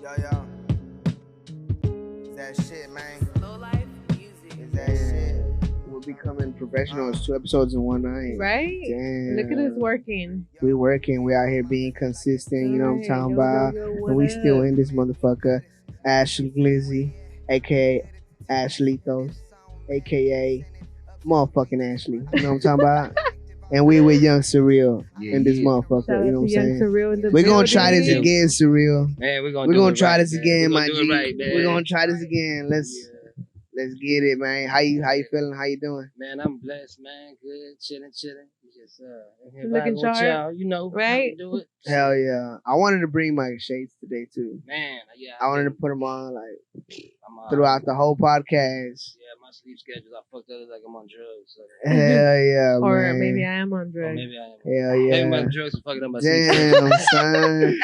Yo, yo. It's that shit, man. Low life music. It's that shit. We're becoming professionals. 2 episodes in one night. Right? Damn. Look at us working. We working. We out here being consistent. You know what I'm talking about? Yo, And we what still up? in this motherfucker. Ashley Glizzy, aka Ashley Thos, aka motherfucking Ashley. You know what I'm talking about? And we with Yung Surreal in this motherfucker. Shout out You know to what I'm Young saying? Surreal in the We're gonna try this building. again, Surreal. Man, we're We're gonna it try right, this man. again, We're my gonna G. do it right, man. We're gonna try this again. Let's get it, man. How you feeling? How you doing? Man, I'm blessed, man. Good, chilling. Just in here Looking vibing with sharp. y'all, you know, how Right? we do it. Hell yeah. I wanted to bring my shades today too. Man, yeah. I wanted to put them on like I'm, throughout the whole podcast. Yeah, my sleep schedules, I fucked up like I'm on drugs. So. Hell yeah, Or man. maybe I am on Or drugs. maybe I am. Hell Maybe yeah. my drugs are fucking up my sleep Damn, son.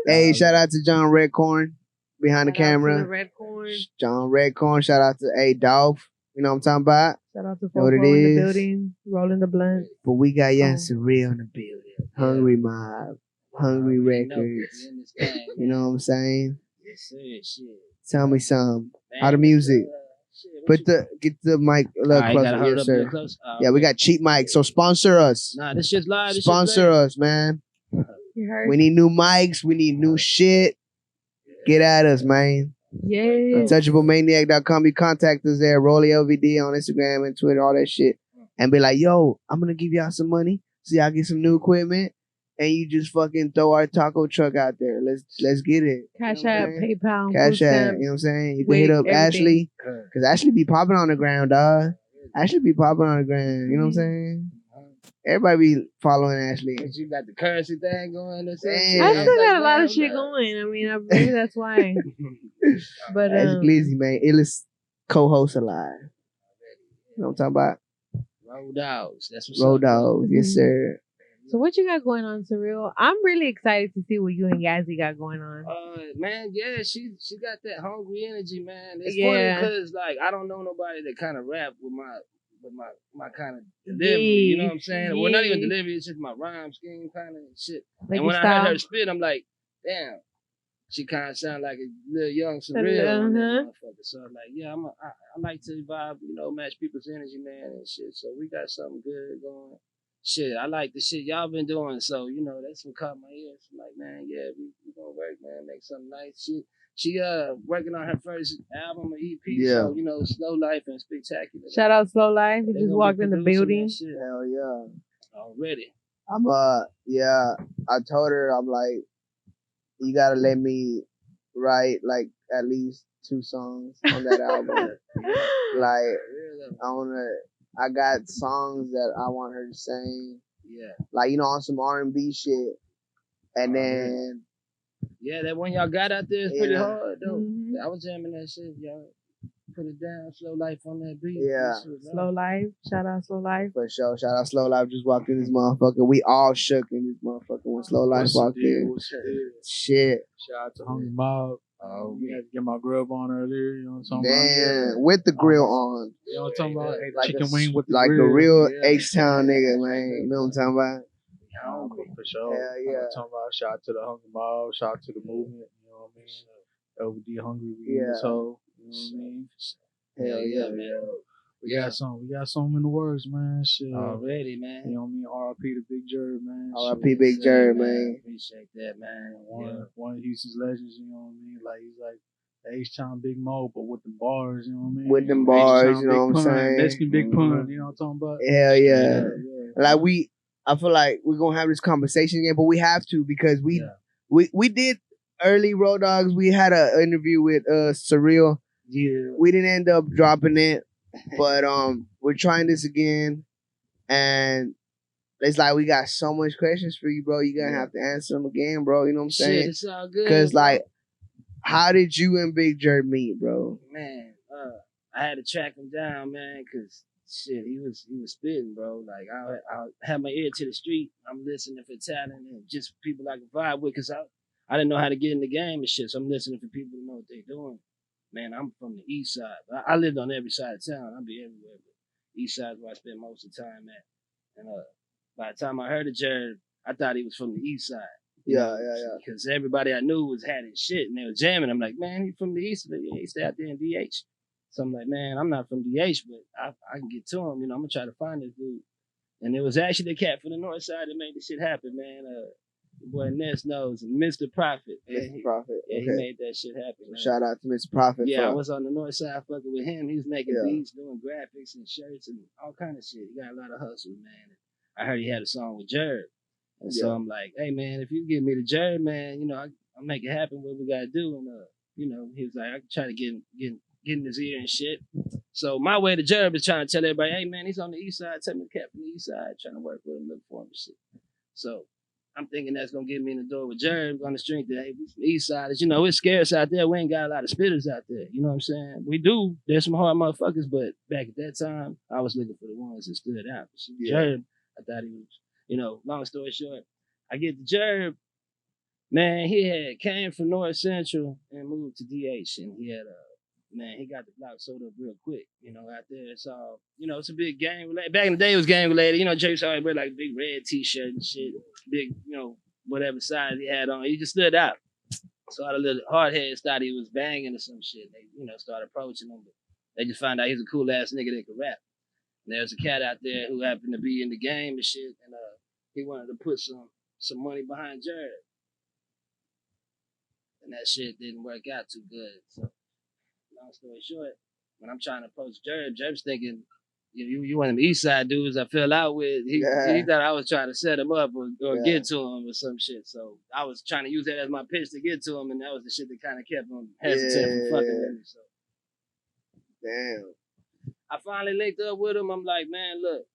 Hey, shout out to John Redcorn behind the Shout out to camera. the Red Corn. John Redcorn. Shout out to A Dolph. You know what I'm talking about? Shout out to Know what Fofo it in the is? building. Rolling the blunt. But we got Yung Oh. Surreal in the building. Hungry Mob. Hungry Records. You know what I'm saying? Yes, sir, shit. Tell me some. Man, How the music? shit, what Get the mic a little Alright, gotta closer. hold Yes, up a sir. little close. Yeah, we got cheap mics, so sponsor us. Nah, this shit's live. This Sponsor us, man. You heard? We need new mics. We need new shit. Get at us, man. Yeah. UntouchableManiac.com. You contact us there. Rolly LVD on Instagram and Twitter, all that shit. And be like, yo, I'm going to give y'all some money so y'all get some new equipment. And you just fucking throw our taco truck out there. Let's get it. Cash You know what App, I'm saying? PayPal, Cash food App. stamps. You know what I'm saying? You can Wait, hit up everything. Ashley. Because Ashley be popping on the ground, dog. Ashley be popping on the ground. You know what I'm saying? Everybody be following Ashley. But you got the currency thing going or something. Damn. I Yeah. still got a lot of shit going. I mean, maybe that's why. But That's Glizzy, man. Illest co-host alive. You know what I'm talking about? RODAWGZ. That's what's Road up. Dogs. Yes, sir. so what you got going on, Surreal? I'm really excited to see what you and Yazzy got going on. Man, yeah, she got that hungry energy, man. It's Yeah. funny because like I don't know nobody that kind of rap with my kind of delivery. You know what I'm saying? Well, not even Yeah. delivery. It's just my rhyme scheme kind of shit. Like and when your I heard style. her spit, I'm like, damn. She kind of sound like a little Young Surreal on that motherfucker. So I'm like, yeah, I like to vibe, you know, match people's energy, man, and shit. So we got something good going. Shit, I like the shit y'all been doing. So, you know, that's what caught my ears. I'm like, man, yeah, we gonna work, man, make something nice. She working on her first album or EP. Yeah. So, you know, Slow Life and Spectacular. Shout out Slow Life. He They just gonna walked be in the producing building. that shit Hell yeah. already. Yeah, I told her, I'm like, you gotta let me write like at least 2 songs on that album. Like, I got songs that I want her to sing. Yeah. Like, you know, on some R&B shit. And then, Yeah, that one y'all got out there is pretty Yeah. hard, though. Mhm. I was jamming that shit, y'all. Put it down, Slow Life on that beat. Yeah. That shit was Slow Life. Shout out Slow Life. for sure, shout out Slow Life just walked in this motherfucker. We all shook in this motherfucker when Slow Life walked in. Shit. Shout out to Hungry Mob. We had to get my grub on earlier. You know what I'm talking Damn. With the grill on. You know what I'm talking about? Ate Like chicken a, wing with the like grill. a real Yeah. H-Town nigga, man. You know what I'm talking about? For sure. Hell yeah. I'm talking about shout out to the Hungry Mob. Shout out to the movement. You know what I mean? LVD Hungry. We in this Yeah. hole. You know what I mean? Hell yeah, man. We got some in the works, man. Shit. Already, man. You know what I mean? RIP to Big Gerb, man. R.I.P. Shit. Big Gerb, man. Appreciate that, man. One of Houston's legends, you know what I mean? Like, he's like the H-Town Big Mo, but with the bars, you know what I mean? With them bars, you know H-Town what I'm Big Pun, saying? Mexican Big Pun, you know what I'm talking about? Hell yeah. Yeah. Like I feel like we're gonna have this conversation again, but we have to because we did early Road Dogs. We had an interview with Surreal. Yeah. We didn't end up dropping it, but we're trying this again, and it's like we got so much questions for you, bro. You're gonna have to answer them again, bro. You know what I'm saying? Shit, it's all good. Because bro. like, how did you and Big Gerb meet, bro? Man, I had to track him down, man, because shit, he was spitting, bro. Like I had my ear to the street. I'm listening for talent and just people I can vibe with, because I didn't know how to get in the game and shit. So I'm listening for people who know what they're doing. Man, I'm from the east side. I lived on every side of town. I be everywhere, but east side is where I spend most of the time at. And by the time I heard of Jared, I thought he was from the east side. Yeah. Because everybody I knew had his shit and they were jamming. I'm like, man, he from the East. Yeah, he stay out there in DH. So I'm like, man, I'm not from DH, but I can get to him. I'm gonna try to find this dude. And it was actually the cat from the North Side that made this shit happen, man. The boy Ness knows, Mr. Prophet. Mr. Prophet. Yeah, Okay. he made that shit happen. Man. Shout out to Mr. Prophet. Yeah, I was on the North Side fucking with him. He was making Yeah. beats, doing graphics and shirts and all kind of shit. He got a lot of hustle, man. I heard he had a song with Gerb. And so I'm like, hey, man, if you give me the Gerb, man, I'll make it happen what we got to do. And, he was like, I can try to get in his ear and shit. So my way to Gerb is trying to tell everybody, hey, man, he's on the East Side. Tell me the cat from the East Side. Trying to work with him, look for him and shit. So I'm thinking that's going to get me in the door with Gerb on the strength that, hey, we from the East Side. It's scarce out there. We ain't got a lot of spitters out there. You know what I'm saying? We do. There's some hard motherfuckers, but back at that time, I was looking for the ones that stood out. Gerb, I thought he was, long story short, I get the Gerb. Man, he had came from North Central and moved to DH, and he had he got the block sold up real quick. Out there it's all, it's a big gang related. Back in the day, it was gang related. James always wear like a big red T-shirt and shit, big, whatever size he had on. He just stood out. So all the little hardheads thought he was banging or some shit. They, started approaching him, but they just found out he's a cool ass nigga that could rap. And there's a cat out there who happened to be in the game and shit, and he wanted to put some money behind Gerb. And that shit didn't work out too good. So, long story short, when I'm trying to approach Gerb's thinking, you one of them East Side dudes I fell out with. He thought I was trying to set him up or get to him or some shit. So I was trying to use that as my pitch to get to him, and that was the shit that kind of kept him hesitant from fucking with me. So, damn. I finally linked up with him. I'm like, man, look,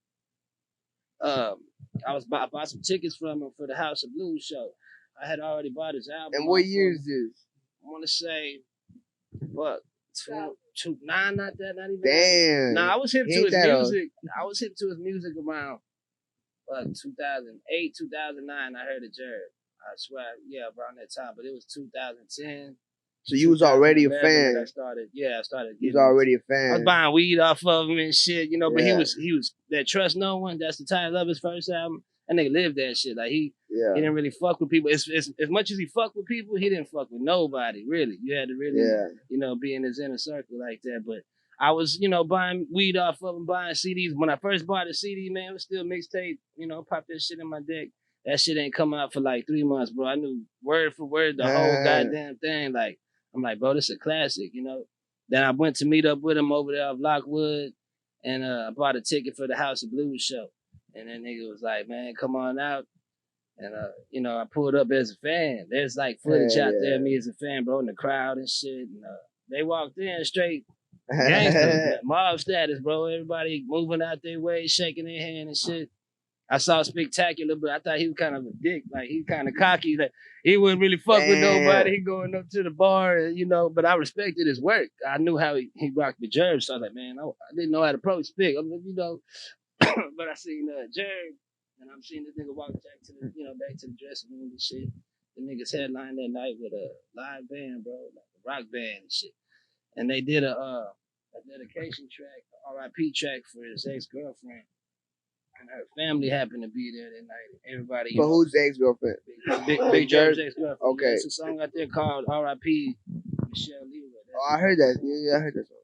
I bought some tickets from him for the House of Blues show. I had already bought his album. And what year is this? I want to say, what, 2009, not even. Damn. Nah, I was hip to his music. I was hip to his music around 2008, 2009. I heard of Gerb. I swear, around that time. But it was 2010. So you was already a fan. I started. You was already a fan. I was buying weed off of him and shit, But he was that Trust No One. That's the title of his first album. That nigga lived that shit. Like he didn't really fuck with people. As much as he fucked with people, he didn't fuck with nobody. Really, you had to really, be in his inner circle like that. But I was, buying weed off of him, buying CDs. When I first bought a CD, man, it was still mixtape. Pop that shit in my deck. That shit ain't come out for like 3 months, bro. I knew word for word the whole goddamn thing. Like I'm like, bro, this is a classic, Then I went to meet up with him over there off Lockwood, and I bought a ticket for the House of Blues show. And that nigga was like, man, come on out. And, I pulled up as a fan. There's like footage out there of me as a fan, bro, in the crowd and shit. And they walked in straight gangster, mob status, bro. Everybody moving out their way, shaking their hand and shit. I saw Spiktakula, but I thought he was kind of a dick. Like, he kind of cocky. Like, he wouldn't really fuck with nobody. He going up to the bar, but I respected his work. I knew how he rocked the Gerb. So I was like, man, I didn't know how to approach Spik. I mean, but I seen Gerb, and I'm seeing this nigga walk back to the dressing room and shit. The niggas headlined that night with a live band, bro, like a rock band and shit. And they did a dedication track, R.I.P. track for his ex-girlfriend. And her family happened to be there that night. Everybody. But who's the ex-girlfriend? Big Gerb's ex-girlfriend. Okay. There's a song out there called R.I.P. Michelle Leroy. Oh, I heard that. Yeah, I heard that song.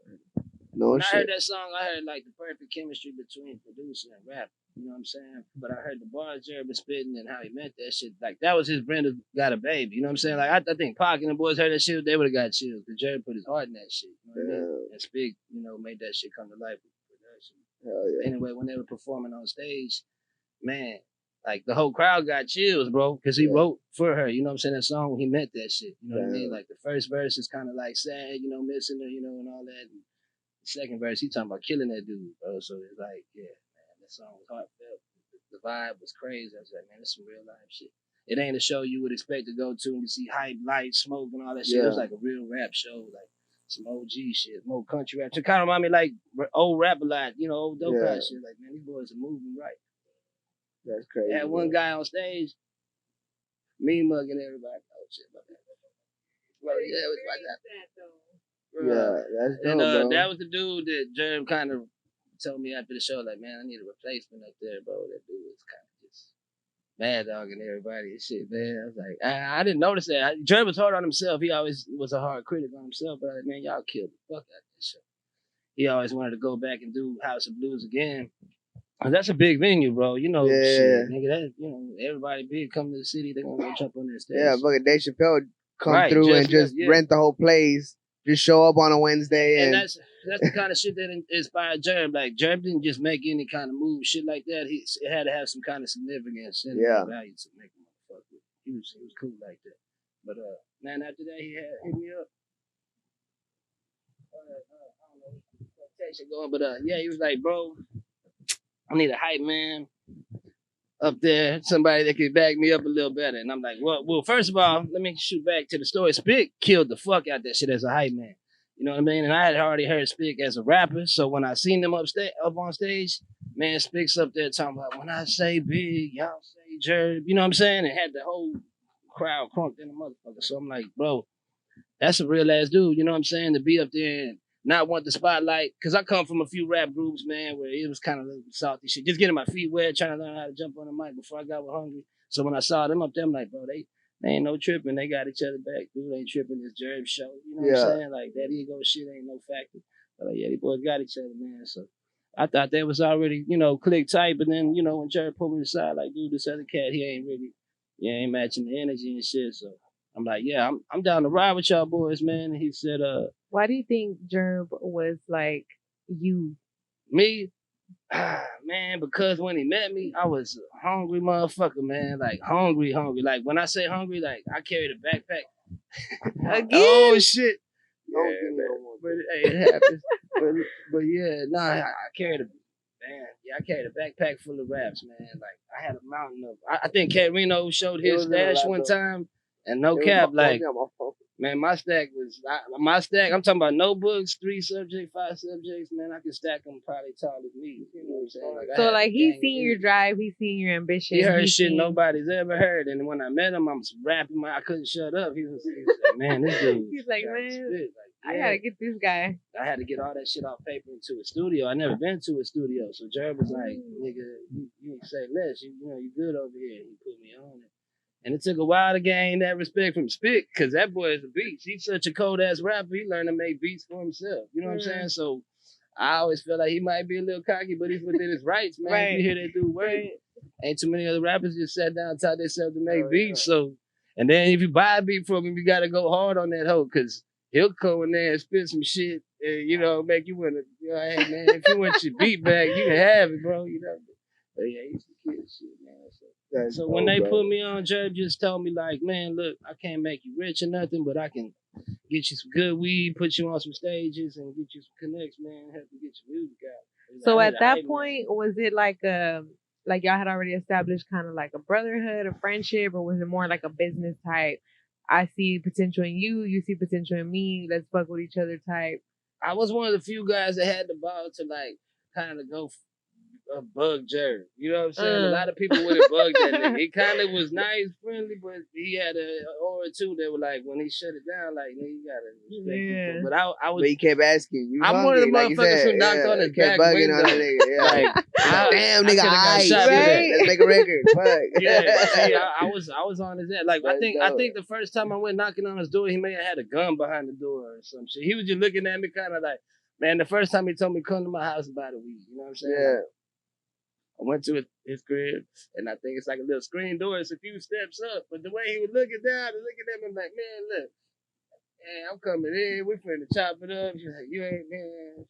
No when shit. I heard that song, I heard like the perfect chemistry between producer and rap. You know what I'm saying? But I heard the bars Gerb was spitting and how he meant that shit. Like, that was his Brenda Got a Baby. You know what I'm saying? Like, I think Pac and the boys heard that shit, they would have got chills. Because Gerb put his heart in that shit. You know what I mean? And Spik, made that shit come to life with production. Hell yeah. Anyway, when they were performing on stage, man, like, the whole crowd got chills, bro. Because he wrote for her. You know what I'm saying? That song, he meant that shit. You know what I mean? Like, the first verse is kind of like sad, missing her, and all that. And the second verse, he talking about killing that dude, bro. So it's like, yeah, man, that song was heartfelt. The vibe was crazy. I was like, man, this is some real life shit. It ain't a show you would expect to go to and you see hype, lights, smoke, and all that shit. It was like a real rap show, like some OG shit, more country rap. It kind of remind me like old rap a lot, old dope rap shit. Like, man, these boys are moving right. That's crazy. Had one guy on stage, me mugging everybody. Oh shit, my bad. Well, yeah, it was like that. Yeah, that's dope, and bro. that was the dude that Gerb kind of told me after the show, like, man, I need a replacement up there, bro. That dude was kind of just Mad Dog and everybody and shit, man. I was like, I didn't notice that. Gerb was hard on himself. He always was a hard critic on himself, but man, y'all killed the fuck out of this shit. He always wanted to go back and do House of Blues again. That's a big venue, bro. You know, shit, nigga. That everybody big come to the city, they gonna go jump on that stage. Yeah, fucking Dave Chappelle come through and just rent the whole place. Just show up on a Wednesday and that's the kind of shit that inspired Gerb. Like Gerb didn't just make any kind of move, shit like that. It had to have some kind of significance and value to make him motherfucker. He was cool like that. But man, after that he had hit me up. I don't know what text going, but yeah, he was like, bro, I need a hype man up there, somebody that could back me up a little better. And I'm like, well, first of all, let me shoot back to the story. Spik killed the fuck out that shit as a hype man. You know what I mean? And I had already heard Spik as a rapper. So when I seen them up on stage, man, Spik's up there talking about, when I say Big, y'all say Gerb. You know what I'm saying? And had the whole crowd crunked in the motherfucker. So I'm like, bro, that's a real ass dude. You know what I'm saying? To be up there and not want the spotlight. Because I come from a few rap groups, man, where it was kind of a little salty shit. Just getting my feet wet, trying to learn how to jump on the mic before I got hungry. So when I saw them up there, I'm like, bro, they ain't no tripping. They got each other back. Dude ain't tripping. This Gerb show. You know what I'm saying? Like, that ego shit ain't no factor. But yeah, these boys got each other, man. So I thought they was already, click tight. But then, when Gerb pulled me aside, like, dude, this other cat, he ain't matching the energy and shit. So I'm like, yeah, I'm down to ride with y'all boys, man. And he said, why do you think Gerb was like you? Me? Man, because when he met me, I was a hungry motherfucker, man. Like, hungry. Like, when I say hungry, like, I carried a backpack. Again? Oh, shit. Yeah, but hey, it happens. but yeah, I carried I carried a backpack full of raps, man. Like, I had a mountain of, I think Cat Reno showed his stash one time, and no cap, like, man, my stack, I'm talking about notebooks, 3 subjects, 5 subjects, man, I can stack them probably tall as me. You know what I'm saying? So, like, he's seen your drive, he's seen your ambition. He heard shit nobody's ever heard, and when I met him, I'm rapping, I couldn't shut up. He was like, man, this dude. He's like, man, I gotta get this guy. I had to get all that shit off paper into a studio. I never been to a studio, so Gerb was like, nigga, you say less, you good over here. He put me on it. And it took a while to gain that respect from Spik, because that boy is a beast. He's such a cold-ass rapper. He learned to make beats for himself. You know what I'm saying? So I always feel like he might be a little cocky, but he's within his rights, man. Right. You hear that dude work. Right. Ain't too many other rappers just sat down and taught themselves to make beats. So, and then if you buy a beat from him, you got to go hard on that hoe, because he'll come in there and spit some shit and, make you want to, hey, man, if you want your beat back, you can have it, bro, But yeah, he's the kid shit, man. So when they put me on, Gerb just told me, like, man, look, I can't make you rich or nothing, but I can get you some good weed, put you on some stages, and get you some connects, man, help you get your music out. So at that point, was it like y'all had already established kind of like a brotherhood, a friendship, or was it more like a business type? I see potential in you, you see potential in me, let's fuck with each other type? I was one of the few guys that had the ball to, like, kind of go bug Gerb. You know what I'm saying? A lot of people would have bugged that nigga. He kind of was nice, friendly, but he had an aura too that were like, when he shut it down, like, nigga, you gotta respect people. But I was. But he kept asking. You I'm one of the motherfuckers who knocked on his back window. On the nigga. Yeah. Like, damn, nigga, let's make a record. Fuck. Yeah, see, I was on his head. Like, I think the first time I went knocking on his door, he may have had a gun behind the door or some shit. He was just looking at me kind of like, man, the first time he told me come to my house about a week. You know what I'm saying? Yeah. I went to his crib, and I think it's like a little screen door. It's a few steps up. But the way he was looking down and looking at me, I'm like, man, look, hey, I'm coming in. We finna chop it up. He's like, you ain't, man.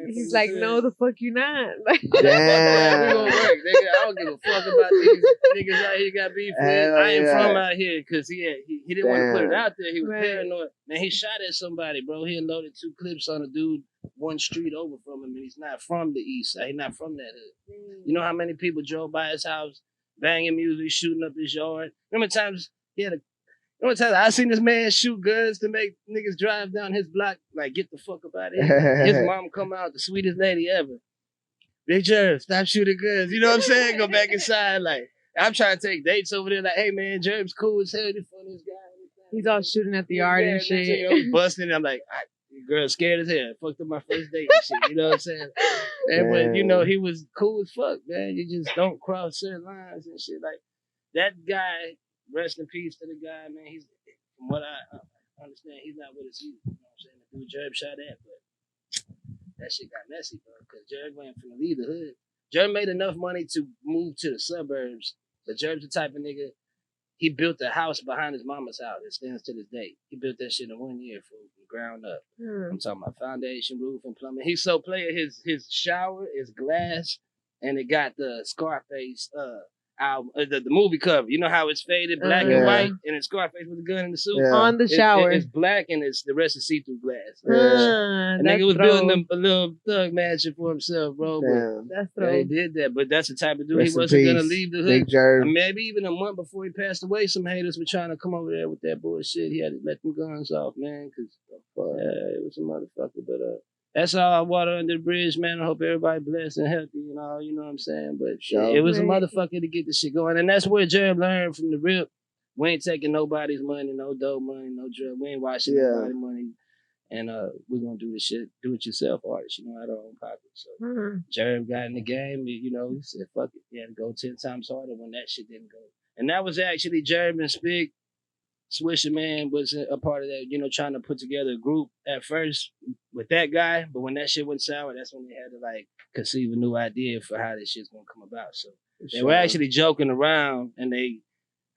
He's like, no, the fuck you not. Damn. We gonna work, nigga. I don't give a fuck about these niggas out here got beef with. I ain't from out here, because he didn't want to put it out there. He was paranoid. Man, he shot at somebody, bro. He unloaded 2 clips on a dude 1 street over from him, and he's not from the east side. He's not from that hood. You know how many people drove by his house, banging music, shooting up his yard? Remember times I seen this man shoot guns to make niggas drive down his block, like, get the fuck up out of here. His mom come out, the sweetest lady ever. Big Gerb, stop shooting guns. You know what I'm saying? Go back inside. Like, I'm trying to take dates over there. Like, hey, man, Gerb's cool as hell. This funniest guy. He's all shooting at the yard and shit. Busting. I'm like, girl, scared as hell. Fucked up my first date and shit. You know what I'm saying? And, but, he was cool as fuck, man. You just don't cross certain lines and shit. Like, that guy, rest in peace to the guy, man. He's from what I understand, he's not with us either. You know what I'm saying? The dude Gerb shot at, but that shit got messy, bro. Because Gerb went from the leave the hood. Gerb made enough money to move to the suburbs, but Gerb's the type of nigga. He built a house behind his mama's house. It stands to this day. He built that shit in 1 year from ground up. I'm talking about foundation, roof, and plumbing. He's so player. His shower is glass, and it got the Scarface album, the movie cover. You know how it's faded black and white, and it's Scarface with a gun in the suit on the shower. It's black, and it's the rest is see-through glass. The nigga was building a little thug mansion for himself, bro. That's he did that, but that's the type of dude. Rest He wasn't in gonna peace, leave the hood. Big Gerb. Maybe even a month before he passed away, some haters were trying to come over there with that bullshit. He had to let them guns off, man, because it was a motherfucker. But that's all water under the bridge, man. I hope everybody blessed and healthy and all, you know what I'm saying? But it was a motherfucker to get the shit going. And that's where Gerb learned from the rip. We ain't taking nobody's money, no dope money, no drug. We ain't washing nobody's money. And we're going to do the shit, do-it-yourself artists, you know, out of our own pocket. So Gerb got in the game, you know, he said, fuck it. He had to go 10 times harder when that shit didn't go. And that was actually Gerb and Spig. Swisher Man was a part of that, you know, trying to put together a group at first with that guy. But when that shit went sour, that's when they had to, like, conceive a new idea for how this shit's going to come about. So they were actually joking around, and they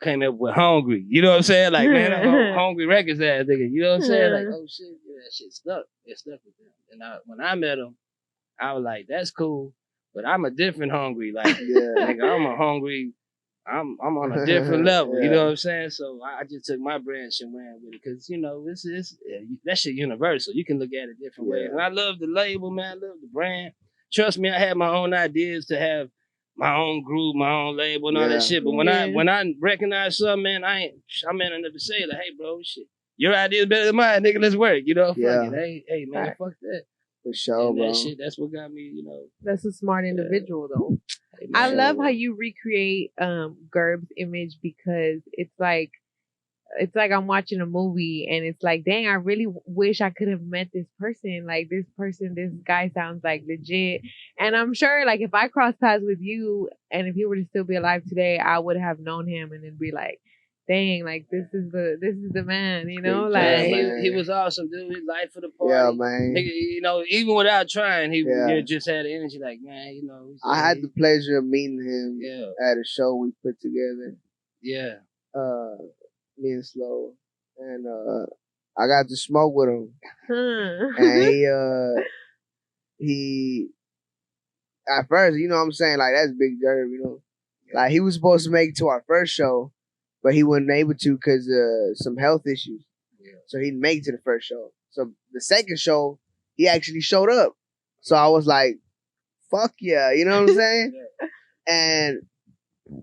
came up with Hungry. You know what I'm saying? Like, man, Hungry Records ass nigga. You know what I'm saying? Like, oh, shit, yeah, that shit stuck. It stuck with them. And when I met him, I was like, that's cool, but I'm a different Hungry. Like, nigga, I'm a Hungry. I'm on a different level, you know what I'm saying? So I just took my branch and ran with it because, you know, that shit universal. You can look at it different ways. And I love the label, man. I love the brand. Trust me, I had my own ideas to have my own group, my own label and all that shit. But when I recognize something, man, I'm man enough to say, like, hey, bro, shit, your idea is better than mine, nigga. Let's work, you know? Fuck it. Hey, man, fuck that. For sure, and bro. That shit, that's what got me, you know. That's a smart individual, though. Hey, I love how you recreate Gerb's image because it's like I'm watching a movie and it's like, dang, I really wish I could have met this person. Like this guy sounds like legit. And I'm sure like if I crossed paths with you and if he were to still be alive today, I would have known him and it'd be like, dang, like this is the man, you know? Like he was awesome, dude. His life for the party. Yeah, man. Nigga, you know, even without trying, he just had the energy like, man, you know. I had the pleasure of meeting him at a show we put together. Yeah. Me and Slow. And I got to smoke with him. And he at first, you know what I'm saying, like that's Big Gerb, you know. Like he was supposed to make it to our first show, but he wasn't able to because some health issues. So he didn't make it to the first show. So the second show, he actually showed up. So I was like, fuck yeah, you know what I'm saying? And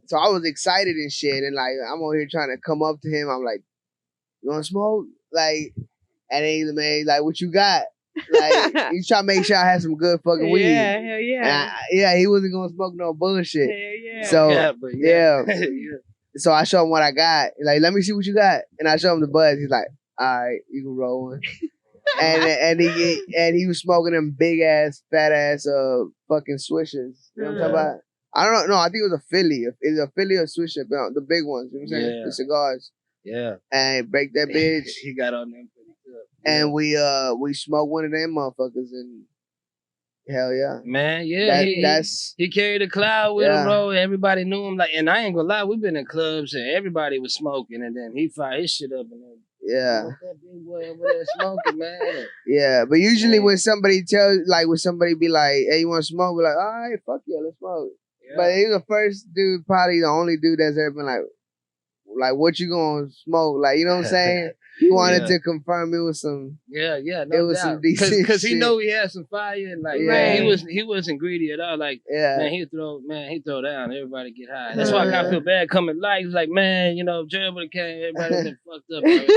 so I was excited and shit. And like, I'm over here trying to come up to him. I'm like, you want to smoke? Like, and then he's like, like, what you got? Like, he's trying to make sure I had some good fucking weed. Yeah, hell yeah. And he wasn't going to smoke no bullshit. Hell yeah. So, so I show him what I got. Like, let me see what you got. And I show him the buzz. He's like, all right, you can roll one. and he was smoking them big ass, fat ass fucking swishers. You know what I'm talking about? I don't know. No, I think it was a Philly. It's a Philly or Swisher, the big ones. You know what I'm saying? The cigars. Yeah. And break that bitch. He got on them pretty good. And we smoked one of them motherfuckers and hell yeah. Man, yeah. He carried a cloud with him, bro. Everybody knew him. Like, and I ain't gonna lie, we've been in clubs and everybody was smoking and then he fired his shit up and then that big boy over there smoking, man. Yeah, but usually when somebody be like, hey, you wanna smoke? We're like, all right, fuck yeah, let's smoke. Yeah. But he was the first dude, probably the only dude that's ever been like, what you gonna smoke? Like, you know what I'm saying? He wanted to confirm it was some. No it was some decent because he shit. know he had some fire and like he wasn't greedy at all. Like man, he throw down. Everybody get high. That's why I kind of feel bad coming live. He's like, man, you know, Gerb would have came. Everybody would have been fucked up already.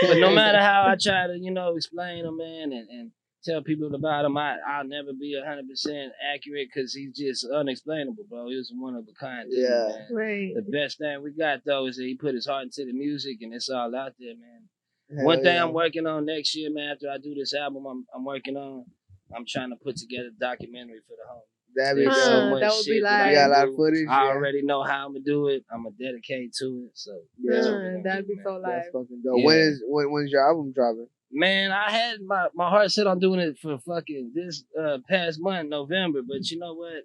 But no matter how I try to, you know, explain him, man, and tell people about him, I'll never be 100% accurate because he's just unexplainable, bro. He was one of a kind dude, man. Right. The best thing we got though is that he put his heart into the music and it's all out there, man. One thing I'm working on next year, man, after I do this album I'm working on, I'm trying to put together a documentary for the home. That'd be There's dope. so Huh, much that would be shit that like- You got a lot I of do. footage. I Yeah. already know how I'm gonna do it. I'm gonna dedicate to it. So that's what we're gonna That'd do, be man. so live. That's fucking dope. Yeah. When's your album dropping? Man, I had my heart set on doing it for fucking this past month, November. But you know what?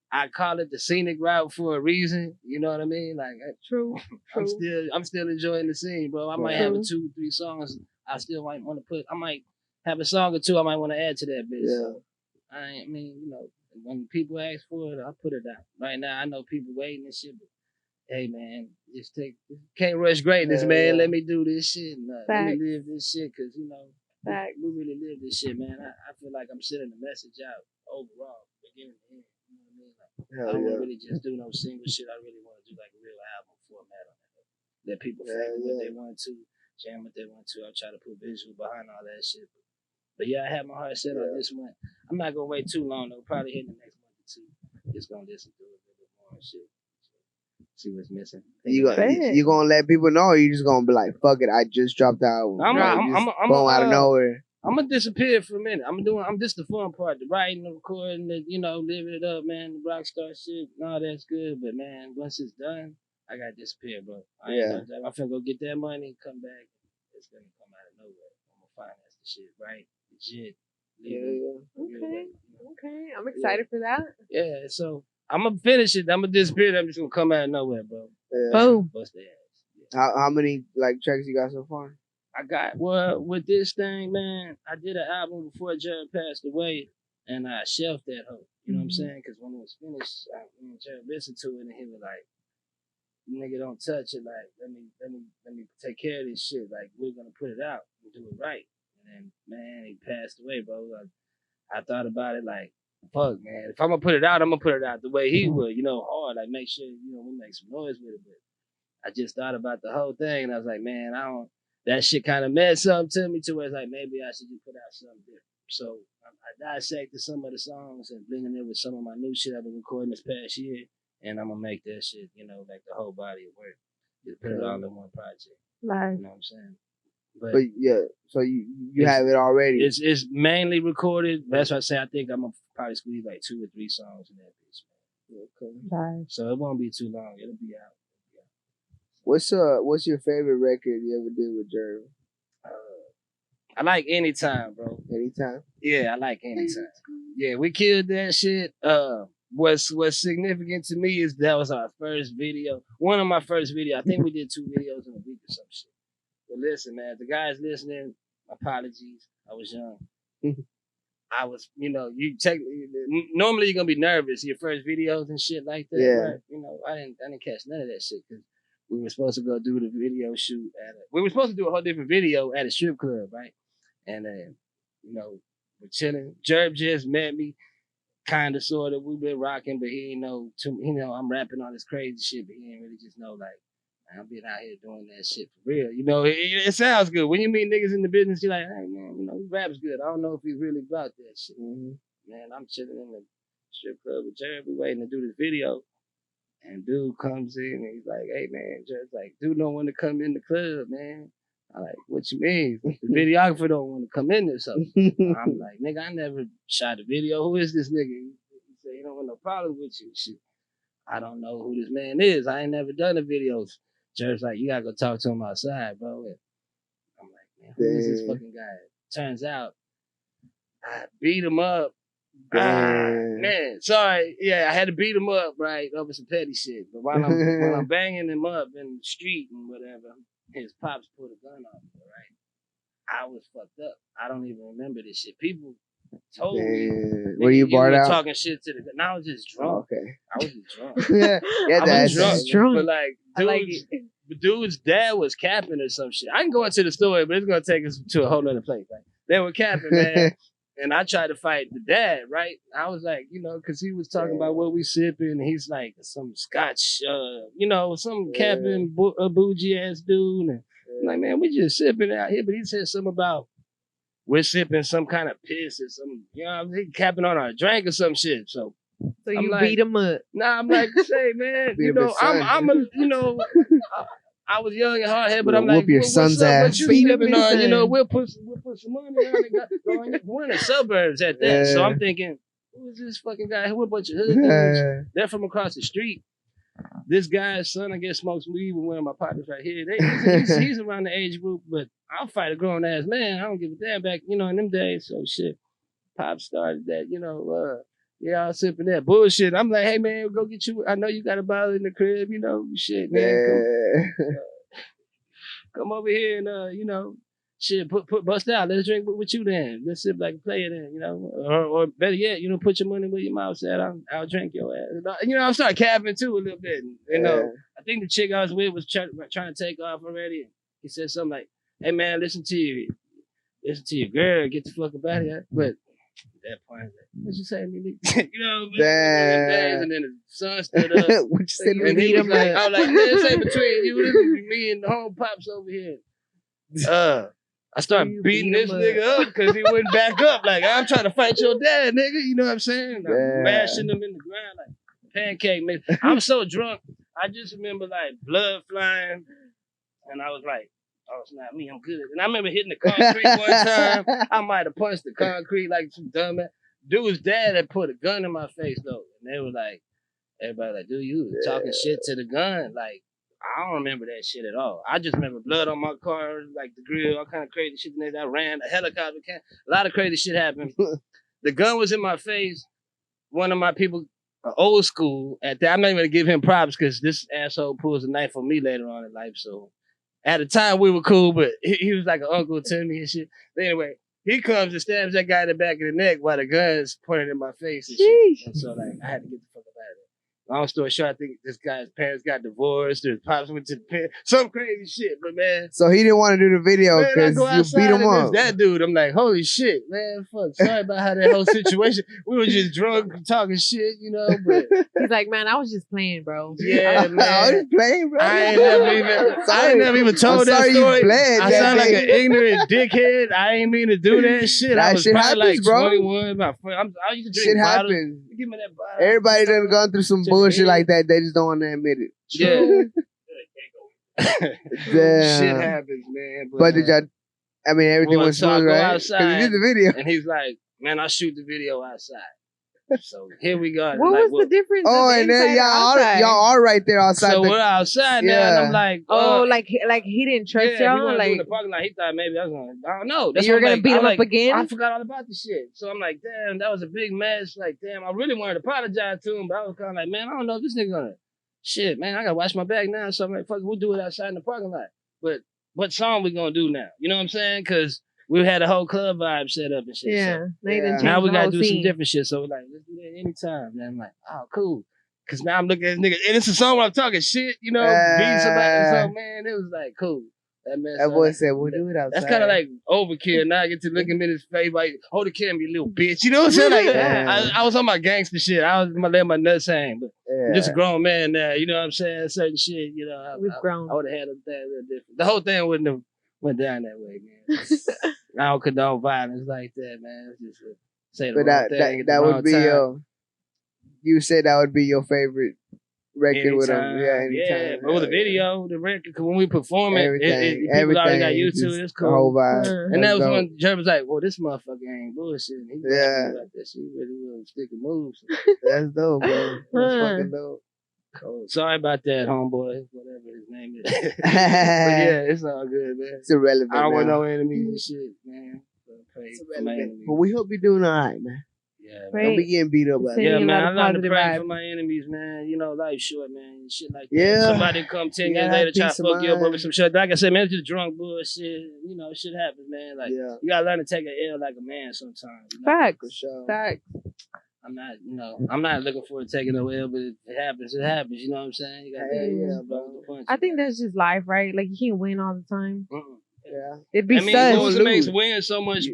I call it the scenic route for a reason. You know what I mean? Like True. I'm still enjoying the scene, bro. I might Yeah. have a 2-3 songs. I still might want to put. I might have a song or two. I might want to add to that bitch. Yeah. So, I mean, you know, when people ask for it, I put it out. Right now, I know people waiting and shit. But hey, man, can't rush greatness, Yeah, man. yeah. Let me do this shit. And, let me Facts. live this shit, cause you know, Facts. we really live this shit, man. I feel like I'm sending a message out overall, beginning to end. You know what I mean? Like, I Hell don't want yeah. to really just do no single shit. I really want to do like a real album format on it. Let people Yeah, favorite what yeah. they want to, jam what they want to. I'll try to put visual behind all that shit. But yeah, I have my heart set on this month. I'm not gonna wait too long though. Probably hit the next month or two. Just gonna listen to it a little bit more and shit. See what's missing. You gonna let people know, or you just gonna be like, fuck it, I just dropped the album. Boom, out of nowhere. I'm gonna disappear for a minute. I'm just the fun part, the writing, the recording, the, you know, living it up, man, the rock star shit. No, that's good, but man, once it's done, I gotta disappear, bro. I'm finna go get that money, come back. It's gonna come out of nowhere. I'm gonna finance the shit, right? Legit. Okay. I'm excited for that. Yeah, so I'm gonna finish it. I'm gonna disappear. I'm just gonna come out of nowhere, bro. Yeah. Boom. Bust their ass. How many like tracks you got so far? I got with this thing, man. I did an album before Gerb passed away, and I shelved that hoe. You know what I'm saying? Because when it was finished, Gerb listened to it, and he was like, "Nigga, don't touch it. Like, let me take care of this shit. Like, we're gonna put it out and do it right." And then, man, he passed away, bro. Like, I thought about it, like, fuck, man. If I'm gonna put it out, I'm gonna put it out the way he would. You know, hard. Like, make sure we make some noise with it. But I just thought about the whole thing, and I was like, man, that shit kind of meant something to me, to where it's like, maybe I should just put out something different. So I dissected some of the songs and blending it with some of my new shit I've been recording this past year, and I'm gonna make that shit, like the whole body of work. Just put it all in one project. Live. You know what I'm saying? But yeah, so you have it already. It's mainly recorded. That's why I say I think I'm gonna probably squeeze like 2 or 3 songs in that piece, man. Okay. Live. So it won't be too long. It'll be out. What's your favorite record you ever did with Gerb? I like Anytime, bro. Anytime? Yeah, I like Anytime. Yeah, we killed that shit. What's significant to me is that was our first video. One of my first videos. I think we did 2 videos in a week or some shit. But listen, man, the guys listening, apologies. I was young. I was, normally you're gonna be nervous, your first videos and shit like that. Yeah. Right? I didn't catch none of that shit because we were supposed to go do the video shoot we were supposed to do a whole different video at a strip club, right? And we're chilling. Gerb just met me, kind of, sort of. We've been rocking, but he didn't know I'm rapping all this crazy shit, but he didn't really just know, like, I've been out here doing that shit for real. It sounds good. When you meet niggas in the business, you're like, hey, man, he raps good. I don't know if he's really about that shit. Mm-hmm. Man, I'm chilling in the strip club with Gerb. We waiting to do this video. And dude comes in and he's like, hey, man, Gerb's like, dude don't want to come in the club, man. I'm like, what you mean? The videographer don't want to come in there, so I'm like, nigga, I never shot a video. Who is this nigga? He said, he don't want no problem with you. Shit. I don't know who this man is. I ain't never done the videos. Gerb's like, you gotta go talk to him outside, bro. And I'm like, man, who is this fucking guy? Turns out, I beat him up. Man, sorry. Yeah, I had to beat him up, right, over some petty shit. But while I'm banging him up in the street and whatever, his pops put a gun on me, right? I was fucked up. I don't even remember this shit. People told me. Were you barred out? Talking shit to the gun. I was just drunk. Oh, okay. I was just drunk. Yeah, I was that's drunk. But like, dude's dad was capping or some shit. I can go into the story, but it's gonna take us to a whole other place. Like, they were capping, man. And I tried to fight the dad, right? I was like, because he was talking about what we sipping. And he's like some scotch, some capping bougie ass dude. And I'm like, man, we just sipping out here. But he said something about we're sipping some kind of piss or some, he capping on our drink or some shit. So you beat him up. Nah, I'm like, say, man, I was young and hard headed, but I'm like, whoop your son's ass. What you sipping on? We'll put some money on it. We're in the suburbs at that. So I'm thinking, who is this fucking guy? Who a bunch of hood dudes? They're from across the street. This guy's son, I guess, smokes weed with one of my partners right here. He's around the age group, but I'll fight a grown ass man. I don't give a damn back, in them days. So shit, Pop started that, y'all sipping that bullshit. I'm like, hey man, go get you. I know you got a bottle in the crib, shit, man. Come over here and shit, bust out. Let's drink with you then. Let's sip like a player then, or better yet, put your money where your mouth said. I'll drink your ass. I started capping too a little bit. I think the chick I was with was trying to take off already. He said something like, "Hey man, listen to your girl, get the fuck up out of here." But at that point, I was like, "What you say to me?" Damn. And then the son stood up. What you said to And me? he was like, I was like, man, say between you, this is me and the home pops over here. I started beating this nigga up because he wouldn't back up. Like, I'm trying to fight your dad, nigga. You know what I'm saying? I'm mashing him in the ground like pancake mix. I'm so drunk. I just remember like blood flying. And I was like, oh, it's not me. I'm good. And I remember hitting the concrete one time. I might have punched the concrete like some dumbass. Dude's dad had put a gun in my face, though. And they were like, everybody like, dude, you was talking shit to the gun. Like, I don't remember that shit at all. I just remember blood on my car, like the grill, all kind of crazy shit. And I ran, a helicopter came. A lot of crazy shit happened. The gun was in my face. One of my people, old school, at that, I'm not even going to give him props because this asshole pulls a knife on me later on in life. So at the time, we were cool, but he was like an uncle to me and shit. But anyway, he comes and stabs that guy in the back of the neck while the gun's pointed in my face and shit. And so, like, I had to get the fuck up out of there. Long story short, I think this guy's parents got divorced or his pops went to the pen. Some crazy shit, but man. So he didn't want to do the video because you beat him up. That dude, I'm like, holy shit, man, fuck. Sorry about how that whole situation. We were just drunk talking shit, but he's like, man, I was just playing, bro. Yeah, man. I was just playing, bro. I ain't never even told that story. I sound like an ignorant dickhead. I ain't mean to do that shit. That I was shit probably happens, like bro. 21. I used to drink Shit bottles. happens. Give me that bottle. Everybody done gone through some bullshit like that. They just don't want to admit it. Yeah. Damn. Shit happens, man. But did y'all? I mean, everything was smooth, right? Because outside, you did the video. and he's like, "Man, I shoot the video outside." So here we go. What like, was the difference? Oh, and then y'all are right there outside. So we're outside now, and I'm like, like he didn't trust y'all. Like In the parking lot, he thought maybe I was gonna. I don't know. That's you were gonna beat him up again. I forgot all about the shit. So I'm like, damn, that was a big mess. Like, damn, I really wanted to apologize to him, but I was kind of like, man, I don't know if this nigga gonna. Shit, man, I gotta wash my bag now. So I'm like, fuck, we'll do it outside in the parking lot. But what song we gonna do now? You know what I'm saying? Because we had a whole club vibe set up and shit. Yeah. So, now we gotta do some different shit. So we're like, let's do that anytime. And I'm like, oh, cool. Because now I'm looking at this nigga. And it's a song where I'm talking shit, beating somebody. So, man, it was like, cool. That boy said, we'll do it outside. That's kind of like overkill. Now I get to look him in his face like, hold the camera, you little bitch. You know what I'm saying? Like, I was on my gangster shit. I was letting my nuts hang. But I'm just a grown man now. You know what I'm saying? Certain shit, We've grown. I would have handled that a little different. The whole thing wouldn't have went down that way, man. I don't condone violence like that, man. It's just say the wrong thing. That would be time. You said that would be your favorite record with him. Yeah, anytime. Yeah, but with the video, the record, because when we perform it, people already got used to it. It's cool. Whole vibe. And that was when Gerb was like, well, this motherfucker ain't bullshit. He like that shit. He really will stick and move. So. That's dope, bro. That's fucking dope. Cool. Sorry about that, homeboy. Whatever his name is. But yeah, it's all good, man. It's irrelevant. I don't want no enemies and shit, man. It's irrelevant. But we hope you're doing all right, man. Yeah, don't be getting beat up. Yeah, man. I learned to pray for my enemies, man. Life's short, man. Shit like that. Yeah. Somebody come 10 years later try to fuck you up over some shit. Like I said, man, it's just drunk bullshit. Shit happens, man. Like you gotta learn to take an L like a man sometimes. Facts. For sure. Facts. I'm not looking forward to taking no L, but it happens. It happens. You know what I'm saying? You gotta bro. I think that's just life, right? Like you can't win all the time. Yeah, it'd be sus. What makes win so much,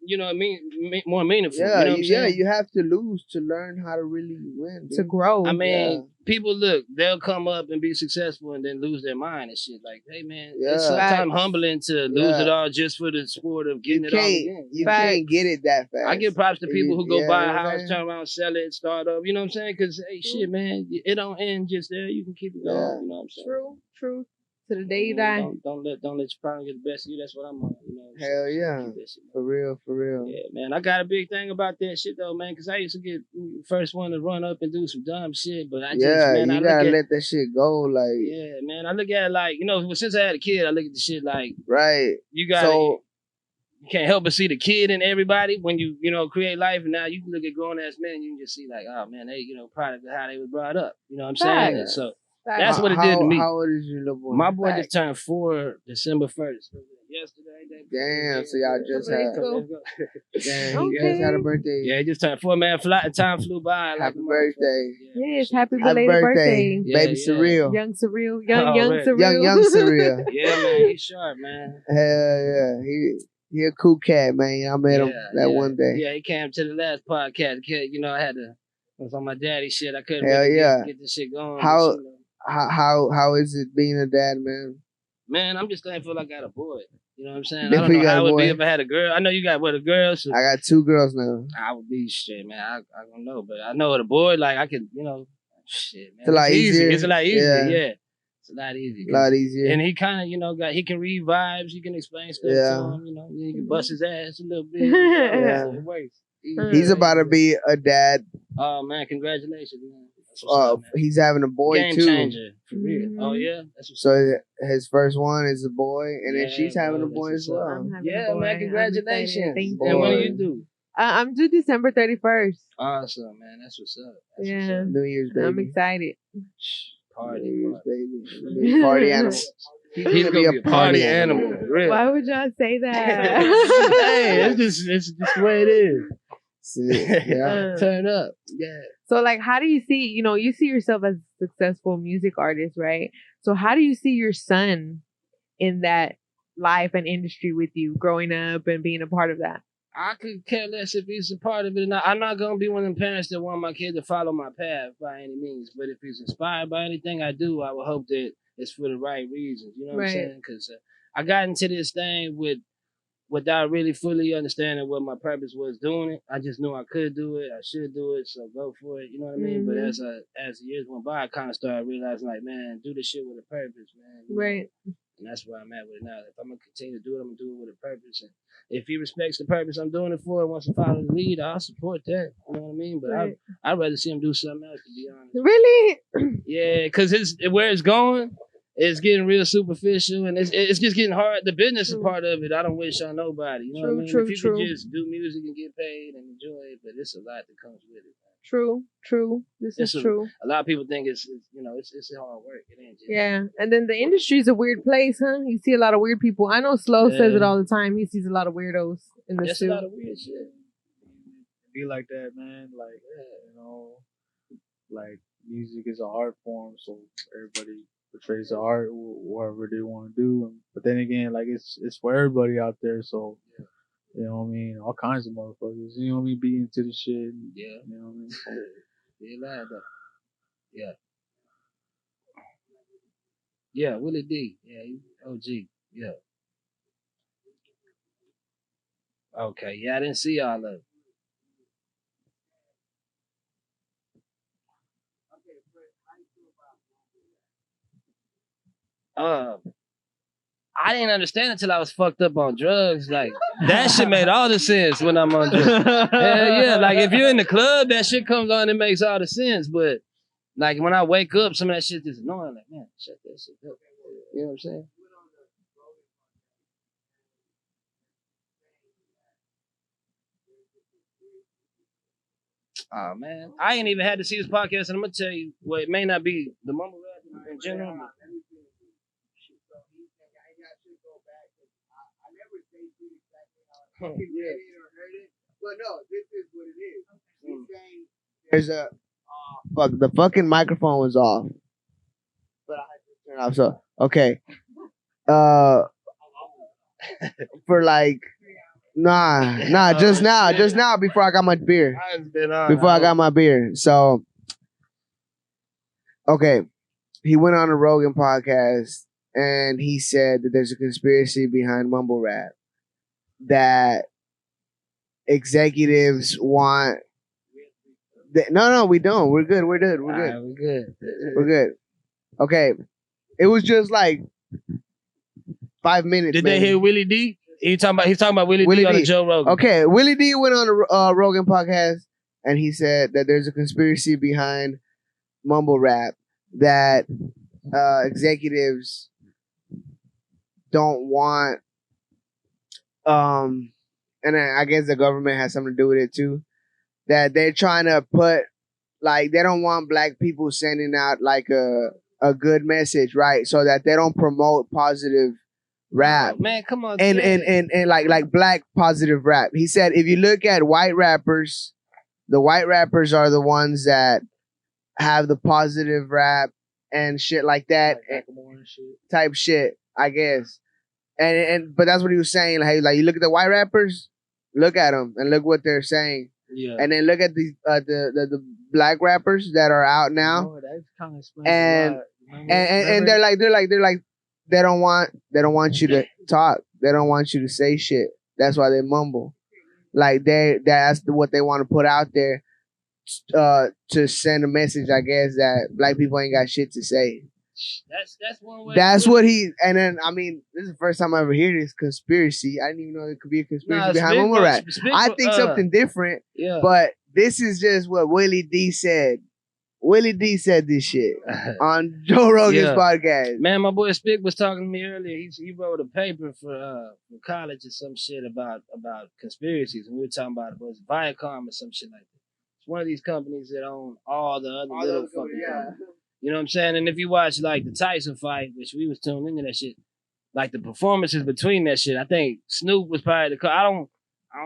more meaningful. Yeah, you know what I'm saying? You have to lose to learn how to really win. To grow. I mean, people they'll come up and be successful and then lose their mind and shit. Like, hey man, it's sometimes humbling to lose it all just for the sport of getting it all again. You can't get it that fast. I give props to people who go buy a house, turn around, sell it, start up. You know what I'm saying? Because hey, shit, man, it don't end just there. You can keep it going. You know what I'm saying? True. To the day you die. Don't let your problem get the best of you. That's what I'm on. You know. Hell yeah. Keep that shit, man. For real. Yeah, man. I got a big thing about that shit though, man. Cause I used to get first one to run up and do some dumb shit, but I just man, you gotta let that shit go. Like, yeah, man. I look at it like, you know, since I had a kid, I look at the shit like, right. You can't help but see the kid in everybody when you create life, and now you can look at grown ass men and you can just see like, oh man, they product of how they was brought up. You know what I'm saying? And so that's what it did to me. How old is your little boy? My boy just turned 4 December 1st. Yesterday. Damn, so y'all just had. Damn, he just had a birthday. Yeah, he just turned 4, man. Time flew by. Happy birthday. Yes, happy belated birthday. Yeah, Baby Surreal. Young Surreal. Young Surreal. Young Surreal. Yeah, man, he's sharp, man. Hell yeah. He a cool cat, man. I met him that one day. Yeah, he came to the last podcast. I had to. I was on my daddy shit. I couldn't get this shit going. How is it being a dad, man? Man, I'm just thankful I got a boy. You know what I'm saying? I don't know how it would be if I had a girl. I know you got a girl. So I got 2 girls now. I would be shit, man. I don't know, but I know with a boy, like I could, shit, man. It's a lot easier. It's a lot easier, yeah. It's a lot easier. A lot easier. And he kind of, he can read vibes. He can explain stuff to him. He can bust his ass a little bit. So it works. He's about to be a dad. Oh man, congratulations, man. He's having a boy Game too. changer, for real. Oh yeah. So his first one is a boy, and then she's having a boy as well. Yeah, man, congratulations. Thank you. And when do you do? I'm due December 31st. Awesome, man. That's what's up. Yeah. New Year's baby. I'm excited. Party, New Year's baby. Party animal. He's gonna be a party animal. Really. Why would y'all say that? Hey, it's just the way it is. Yeah. Turn up. Yeah. So like, how do you see, you see yourself as a successful music artist, right? So how do you see your son in that life and industry with you growing up and being a part of that? I could care less if he's a part of it or not. I'm not going to be one of them parents that want my kid to follow my path by any means. But if he's inspired by anything I do, I would hope that it's for the right reasons. You know what I'm saying? Because I got into this thing without really fully understanding what my purpose was doing it. I just knew I could do it. I should do it. So go for it. You know what I mean? But as the years went by, I kind of started realizing like, man, do this shit with a purpose, man. Right. And that's where I'm at with it now. If I'm going to continue to do it, I'm going to do it with a purpose. And if he respects the purpose I'm doing it for and wants to follow the lead, I'll support that. You know what I mean? But I'd rather see him do something else, to be honest. Really? Yeah, because where it's going, it's getting real superficial, and it's just getting hard. The business is part of it. I don't wish on nobody. You know what I mean? If you could just do music and get paid and enjoy it, but it's a lot that comes with it. True. This is true. A lot of people think it's hard work. It ain't just. Yeah, and then the industry's a weird place, huh? You see a lot of weird people. I know Slow says it all the time. He sees a lot of weirdos in the studio. There's a lot of weird shit. Be like that, man. Like, like music is an art form, so everybody portrays the art whatever they want to do. But then again, like it's for everybody out there, so you know what I mean? All kinds of motherfuckers. You know what I mean? Be into the shit. Yeah. You know what I mean? Yeah, loud though. Yeah. Yeah, Willie D. Yeah, OG. Yeah. Okay, yeah, I didn't see all of it. I didn't understand until I was fucked up on drugs. Like, that shit made all the sense when I'm on drugs. Hell yeah. Like, if you're in the club, that shit comes on, it makes all the sense. But, like, when I wake up, some of that shit is annoying. Like, man, shut that shit up. You know what I'm saying? Oh, man. I ain't even had to see this podcast, and I'm going to tell you, well, it may not be the mumble rap in general, but Well, no, this is what it is. He's saying there's a the fucking microphone was off, but I had to turn it off. So okay, for like just now before I got my beer. I got my beer. So okay, he went on a Rogan podcast and he said that there's a conspiracy behind mumble rap. That executives want. No, we don't. We're good. We're good. We're good. We're good. Okay. It was just like 5 minutes. Did man. they hear Willie D? He's talking about Willie D on the Joe Rogan. Okay, Willie D went on the Rogan podcast and he said that there's a conspiracy behind mumble rap that executives don't want. And I guess the government has something to do with it too. That they're trying to put like they don't want black people sending out like a good message, right? So that they don't promote positive rap. Oh, man, come on. And like black positive rap. He said if you look at white rappers, the white rappers are the ones that have the positive rap and shit like that, type shit, I guess. But that's what he was saying. Like you look at the white rappers, look at them and look what they're saying. Yeah. And then look at the black rappers that are out now. Oh, that kind of explains And a lot. and they're like they don't want you to talk. They don't want you to say shit. That's why they mumble. Like that's what they want to put out there to send a message, I guess, that black people ain't got shit to say. That's one way. That's what he. And then I mean, this is the first time I ever heard this conspiracy. I didn't even know there could be a conspiracy behind mumble rap. I think something different. Yeah. But this is just what Willie D said. Willie D said this shit on Joe Rogan's podcast. Man, my boy Spick was talking to me earlier. He wrote a paper for college or some shit about conspiracies, and we were talking about it was Viacom or some shit like that. It's one of these companies that own all the other little fucking companies. You know what I'm saying? And if you watch like the Tyson fight, which we was tuned into that shit, like the performances between that shit, I think Snoop was probably the. I don't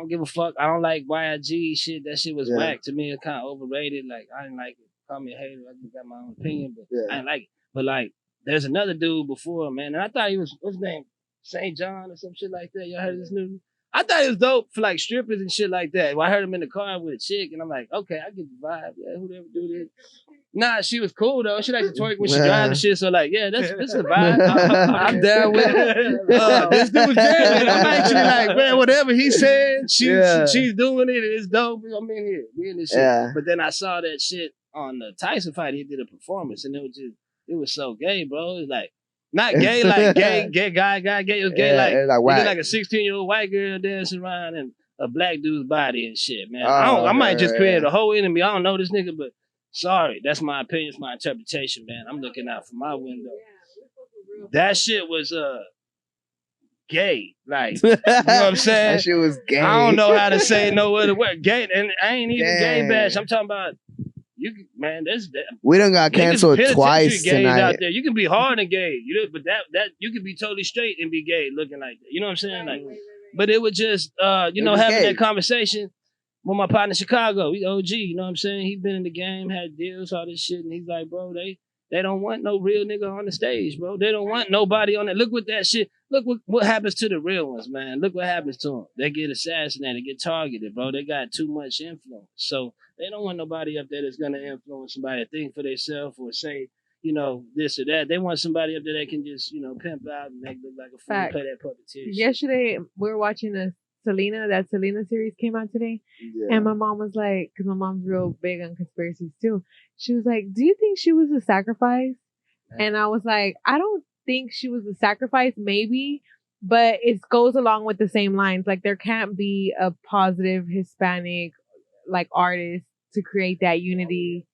give a fuck. I don't like YG shit. That shit was whack to me. It's kind of overrated. Like I didn't like it. Call me a hater. I just got my own opinion, but I didn't like it. But like, there's another dude before, man, and I thought he was what's his name, St. John or some shit like that. Y'all heard of this dude? I thought he was dope for like strippers and shit like that. Well, I heard him in the car with a chick, and I'm like, okay, I get the vibe. Yeah, who'd ever do this? Nah, she was cool though. She like to twerk when she drives and shit. So like, yeah, this is a vibe. I'm down with it. This dude was jamming. I'm actually like, man, whatever he said, she's doing it. It's dope. I'm in here. We in this shit. Yeah. But then I saw that shit on the Tyson fight. He did a performance, and it was so gay, bro. It was like. Not gay, like gay guy. It was gay, like he did like a 16-year-old white girl dancing around and a black dude's body and shit, man. I might just create a whole enemy. I don't know this nigga, but sorry, that's my opinion, it's my interpretation, man. I'm looking out from my window. That shit was gay, like you know what I'm saying? That shit was gay. I don't know how to say no other word. Gay, and I ain't even gay bash. I'm talking about. Man, we done got canceled twice tonight. Out there. You can be hard and gay, but that you can be totally straight and be gay, looking like that. You know what I'm saying? Like, but it was just having that conversation with my partner in Chicago. He OG, you know what I'm saying? He been in the game, had deals, all this shit, and he's like, bro, they don't want no real nigga on the stage, bro. They don't want nobody on it. Look what that shit. Look what happens to the real ones, man. Look what happens to them. They get assassinated, get targeted, bro. They got too much influence. So they don't want nobody up there that's gonna influence somebody to think for themselves or say, this or that. They want somebody up there that can just, pimp out and make look like a fool, play that puppeteer. Yesterday we were watching that Selena series came out today, and my mom was like, because my mom's real big on conspiracies too. She was like, "Do you think she was a sacrifice?" And I was like, "I don't think she was a sacrifice, maybe, but it goes along with the same lines. Like there can't be a positive Hispanic like artist to create that unity."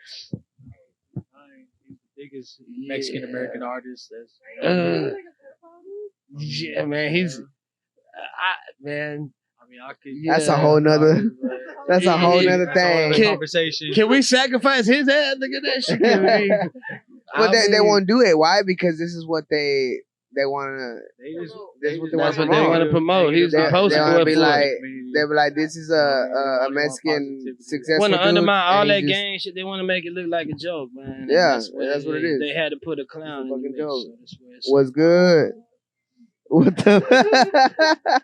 He's the biggest Mexican American artist. Yeah, man, he's. Man, I mean, I could. That's a whole nother. That's a whole nother thing. Conversation. Can we sacrifice his ass? Look at that shit. But they won't do it. Why? Because this is what they want to. That's what they want to promote. He's the poster boy for it. They be like, this is a Mexican successful want to dude, undermine all that gang shit. They want to make it look like a joke, man. Yeah, that's what it is. They had to put a clown in the mix. Joke. So what's good? What the?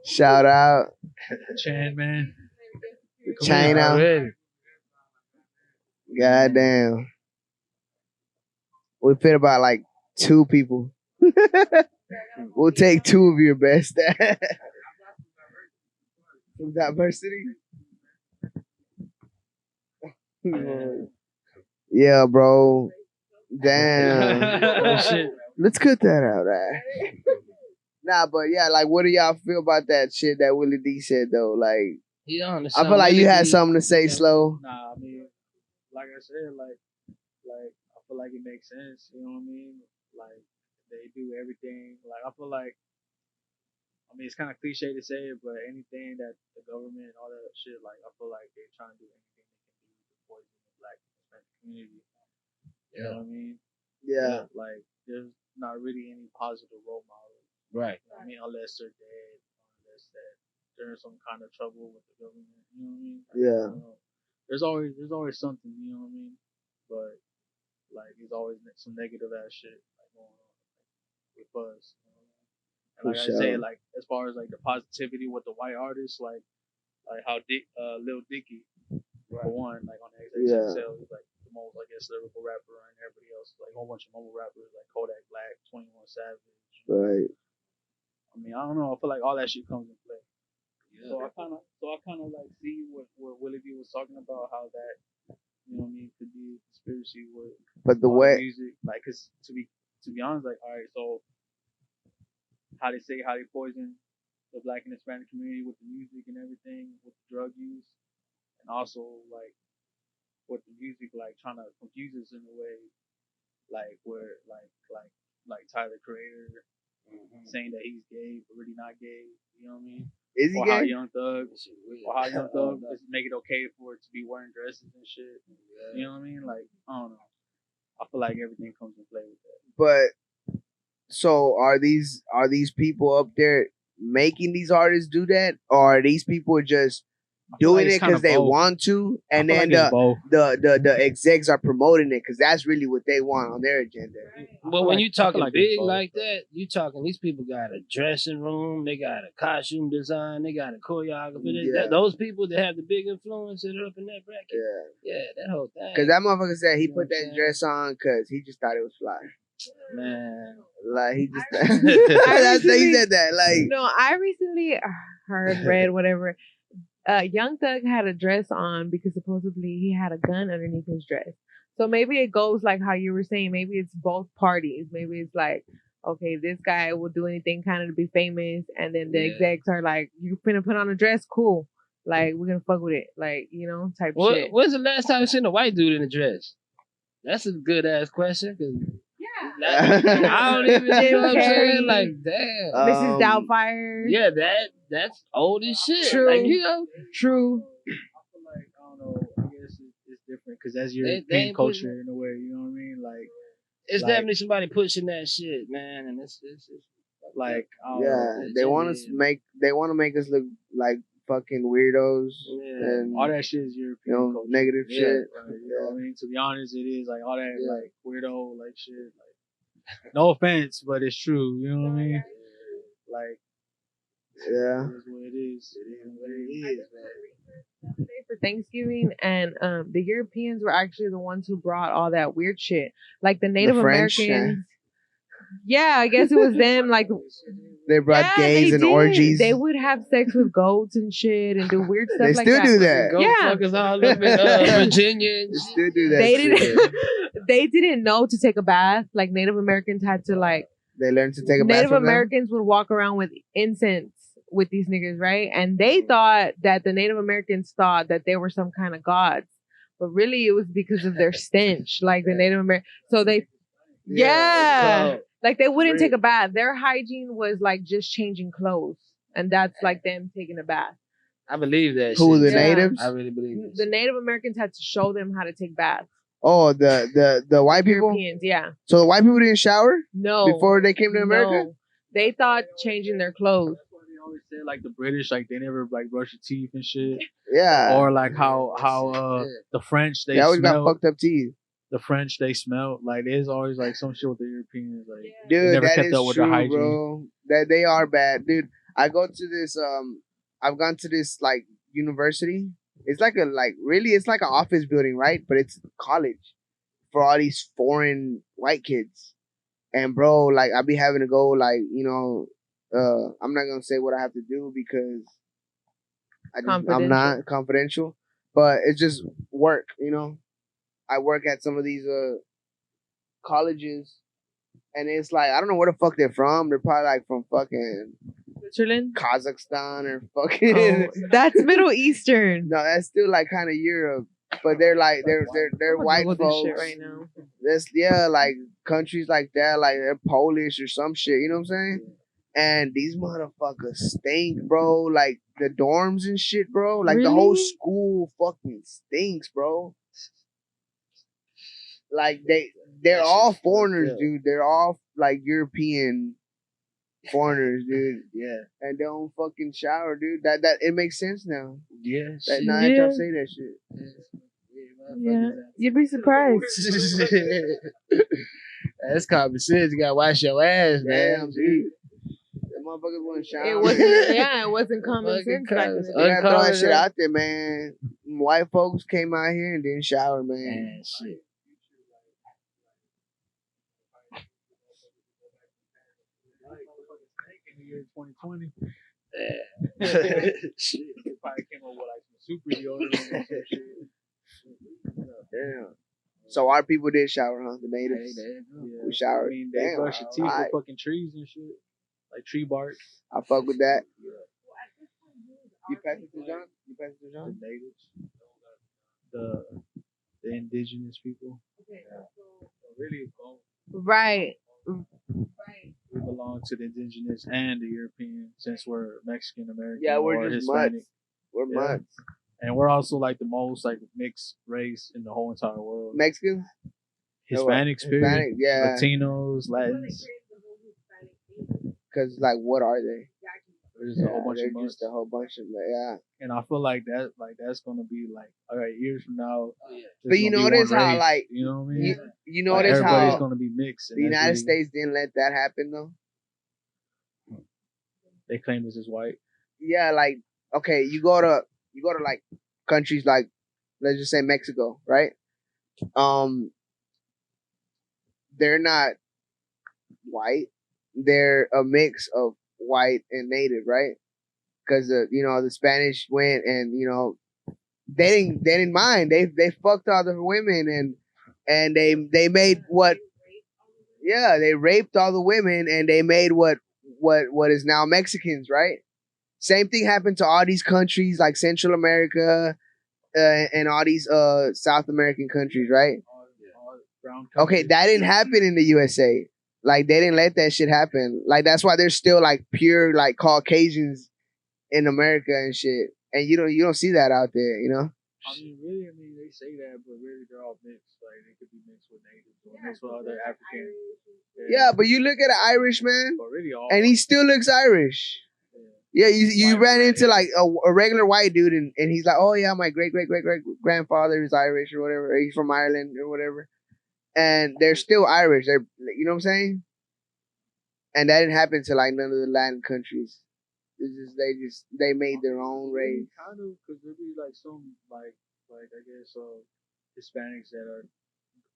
Shout out, Chan, man. China. Goddamn. We fit about like 2 people. We'll take 2 of your best. Some diversity. Yeah, bro. Damn. Oh, shit. Let's cut that out. Nah, but yeah, like, what do y'all feel about that shit that Willie D said though? Like, He on the I feel like you had something to say, Yeah. Slow. Nah, I mean, like I said, like I feel like it makes sense. You know what I mean? Like they do everything. Like I feel like, I mean, it's kind of cliche to say it, but anything that the government and all that shit, like I feel like they're trying to do anything they can do to poison the Black and Hispanic community. You know what I mean? Yeah. Like there's not really any positive role models. Right. I mean, unless they're dead, unless that they're in some kind of trouble with the government. You know what I mean? Like, Yeah. I don't know. There's always something. You know what I mean? But like, there's always some negative ass shit like going on with Buzz. You know? And For like I sure. say, like as far as like the positivity with the white artists, like how Lil Dicky, for one, like on the Yeah. XXL, he's like the most, I guess, lyrical rapper, and everybody else, like a whole bunch of mumble rappers like Kodak Black, 21 Savage. Right. I mean, I don't know. I feel like all that shit comes in play. Yeah. So I kind of like see what Willie D was talking about, how that, you know what I mean, could be a conspiracy with But the all way, music, like, cause to be honest, like, all right, so how they poison the Black and Hispanic community with the music and everything, with the drug use, and also like with the music, like trying to confuse us in a way, like where like Tyler Creator saying that he's gay but really not gay. You know what I mean? is he Or how gay? Young Thug is make it okay for it to be wearing dresses and shit. You know what I mean? Like, I don't know. I feel like everything comes in play with that. But so are these people up there making these artists do that, or are these people just doing it's it because kinda they both. want to, and I feel then like it's both. the execs are promoting it because that's really what they want on their agenda? But when like- you I feel talking like it's big both. like that, you talking these people got a dressing room, they got a costume design, they got a choreographer. Yeah. Those people that have the big influence that are up in that bracket. Yeah, Yeah, that whole thing. because that motherfucker said he You know put what I'm that saying? dress on because he just thought it was fly. Man. Like he just I that's he recently- said that. Like No, I recently read whatever. Young Thug had a dress on because supposedly he had a gun underneath his dress. So maybe it goes like how you were saying. Maybe it's both parties. Maybe it's like, okay, this guy will do anything kind of to be famous, and then the Yeah. execs are like, you finna put on a dress, cool. Like we're gonna fuck with it, like type shit. When's the last time you seen a white dude in a dress? That's a good ass question. Cause I don't even know what I'm Jim saying. Carrey. Like, damn. Mrs. Doubtfire. Yeah, that's old as shit. True. Like, True. I feel like, I don't know, I guess it's different because that's They European ain't putting culture in a way. You know what I mean? Like it's Like- definitely somebody pushing that shit, man. And it's I don't yeah, know. they want to make us look like fucking weirdos Yeah. and All that shit is European culture. negative Yeah. shit. Right, you know what I mean? To be honest, it is like all that like weirdo like shit. Like, no offense, but it's true. You know what I mean? Like, Yeah. it is what it is. It is what it is, man. Day for Thanksgiving, and the Europeans were actually the ones who brought all that weird shit, like the Native French, Americans. Yeah, I guess it was them. Like, They brought yeah, gays they and did. orgies. They would have sex with goats and shit, and do weird stuff They like still that. do that. Go Yeah. fuckers all up in Virginia. And They shit. still do that. They shit. didn't. They didn't know to take a bath. Like Native Americans had to like. They learned to take a bath Native from them? Americans would walk around with incense with these niggas, right? And they thought that the Native Americans thought that they were some kind of gods, but really it was because of their stench. Like the Native American, so they, yeah, like they wouldn't take a bath. Their hygiene was like just changing clothes, and that's like them taking a bath. I believe that Who, shit. the Yeah. natives? I really believe The it. Native Americans had to show them how to take baths. Oh, the white people? Europeans, yeah. So the white people didn't shower No. before they came to America? No. They thought changing their clothes. That's why they always say like the British, like they never like brush their teeth and shit. Yeah. Or like how the French They always got smell. fucked up teeth. The French they smell like there's always like some shit with the Europeans like Dude, never that kept is up with the true, hygiene. bro. That they are bad, dude. I go to this. I've gone to this like university. It's like it's like an office building, right? But it's college for all these foreign white kids. And bro, like I be having to go, like I'm not gonna say what I have to do because I'm not confidential, but it's just work. I work at some of these colleges, and it's like I don't know where the fuck they're from. They're probably like from fucking Switzerland. Kazakhstan or fucking. Oh, that's Middle Eastern. No, that's still like kind of Europe, but they're like they're I'm gonna white Google this shit folks. right now. That's like countries like that, like they're Polish or some shit. You know what I'm saying? And these motherfuckers stink, bro. Like the dorms and shit, bro. Like the whole Really? school fucking stinks, bro. Like they're That all shit's foreigners, fucked up. dude. They're all like European foreigners, dude. Yeah. And they don't fucking shower, dude. That it makes sense now. Yeah. That shit. now that y'all say that shit. Yeah, you'd be surprised. That's common sense. You gotta wash your ass, man. Damn, dude. The motherfuckers wouldn't shower. It wasn't. Yeah, it wasn't common Fucking sense back in the cuz. You day. gotta throw that Uncommon, shit huh? out there, man. White folks came out here and didn't shower, man. Man, shit. In the year 2020, Yeah. Shit. they probably came up with like some super deodorant or some shit. Damn. So our people did shower, huh? The natives. Yeah. We showered. I mean, they Damn, brush your teeth alright. with fucking trees and shit, like tree bark. I fuck with that. You pass it to John? You pass it to The John? natives, the indigenous people. Yeah. Really, Right. we belong to the indigenous and the European, since we're Mexican American. Yeah, we're or just Hispanic. mutts. We're Yeah. mutts. And we're also like the most like mixed race in the whole entire world. Mexicans? Hispanics, period. Hispanic, yeah. Latinos, Latins. Because, like, what are they? There's a whole bunch they're of mutts. just a whole bunch of, yeah. And I feel like that's gonna be like, all right, years from now. there's But you gonna be notice one how, race, like, you know what I mean? You Like, notice everybody's how gonna be mixed. and the that's United really- States didn't let that happen, though? They claim this is white. Yeah, like, okay, you go to like countries like, let's just say Mexico, right? They're not white. They're a mix of white and native, right? Because the Spanish went and they didn't mind. They fucked all the women and they made what? Yeah, they raped all the women and they made what is now Mexicans, right? Same thing happened to all these countries like Central America and all these South American countries, right? All brown Okay, countries. that didn't happen in the USA. Like they didn't let that shit happen. Like that's why there's still like pure like Caucasians in America and shit. And you don't see that out there, you know? I mean, they say that, but really they're all mixed. Like they could be mixed with natives or mixed with other African. Yeah, but you look at an Irish man But really all. and he still looks Irish. Yeah, you White, ran right? into like a regular white dude and he's like, oh yeah, my great grandfather is Irish or whatever. Or he's from Ireland or whatever. And they're still Irish. They're, you know what I'm saying? And that didn't happen to like none of the Latin countries. They made their own race. Kind of, because there be like some like I guess Hispanics that are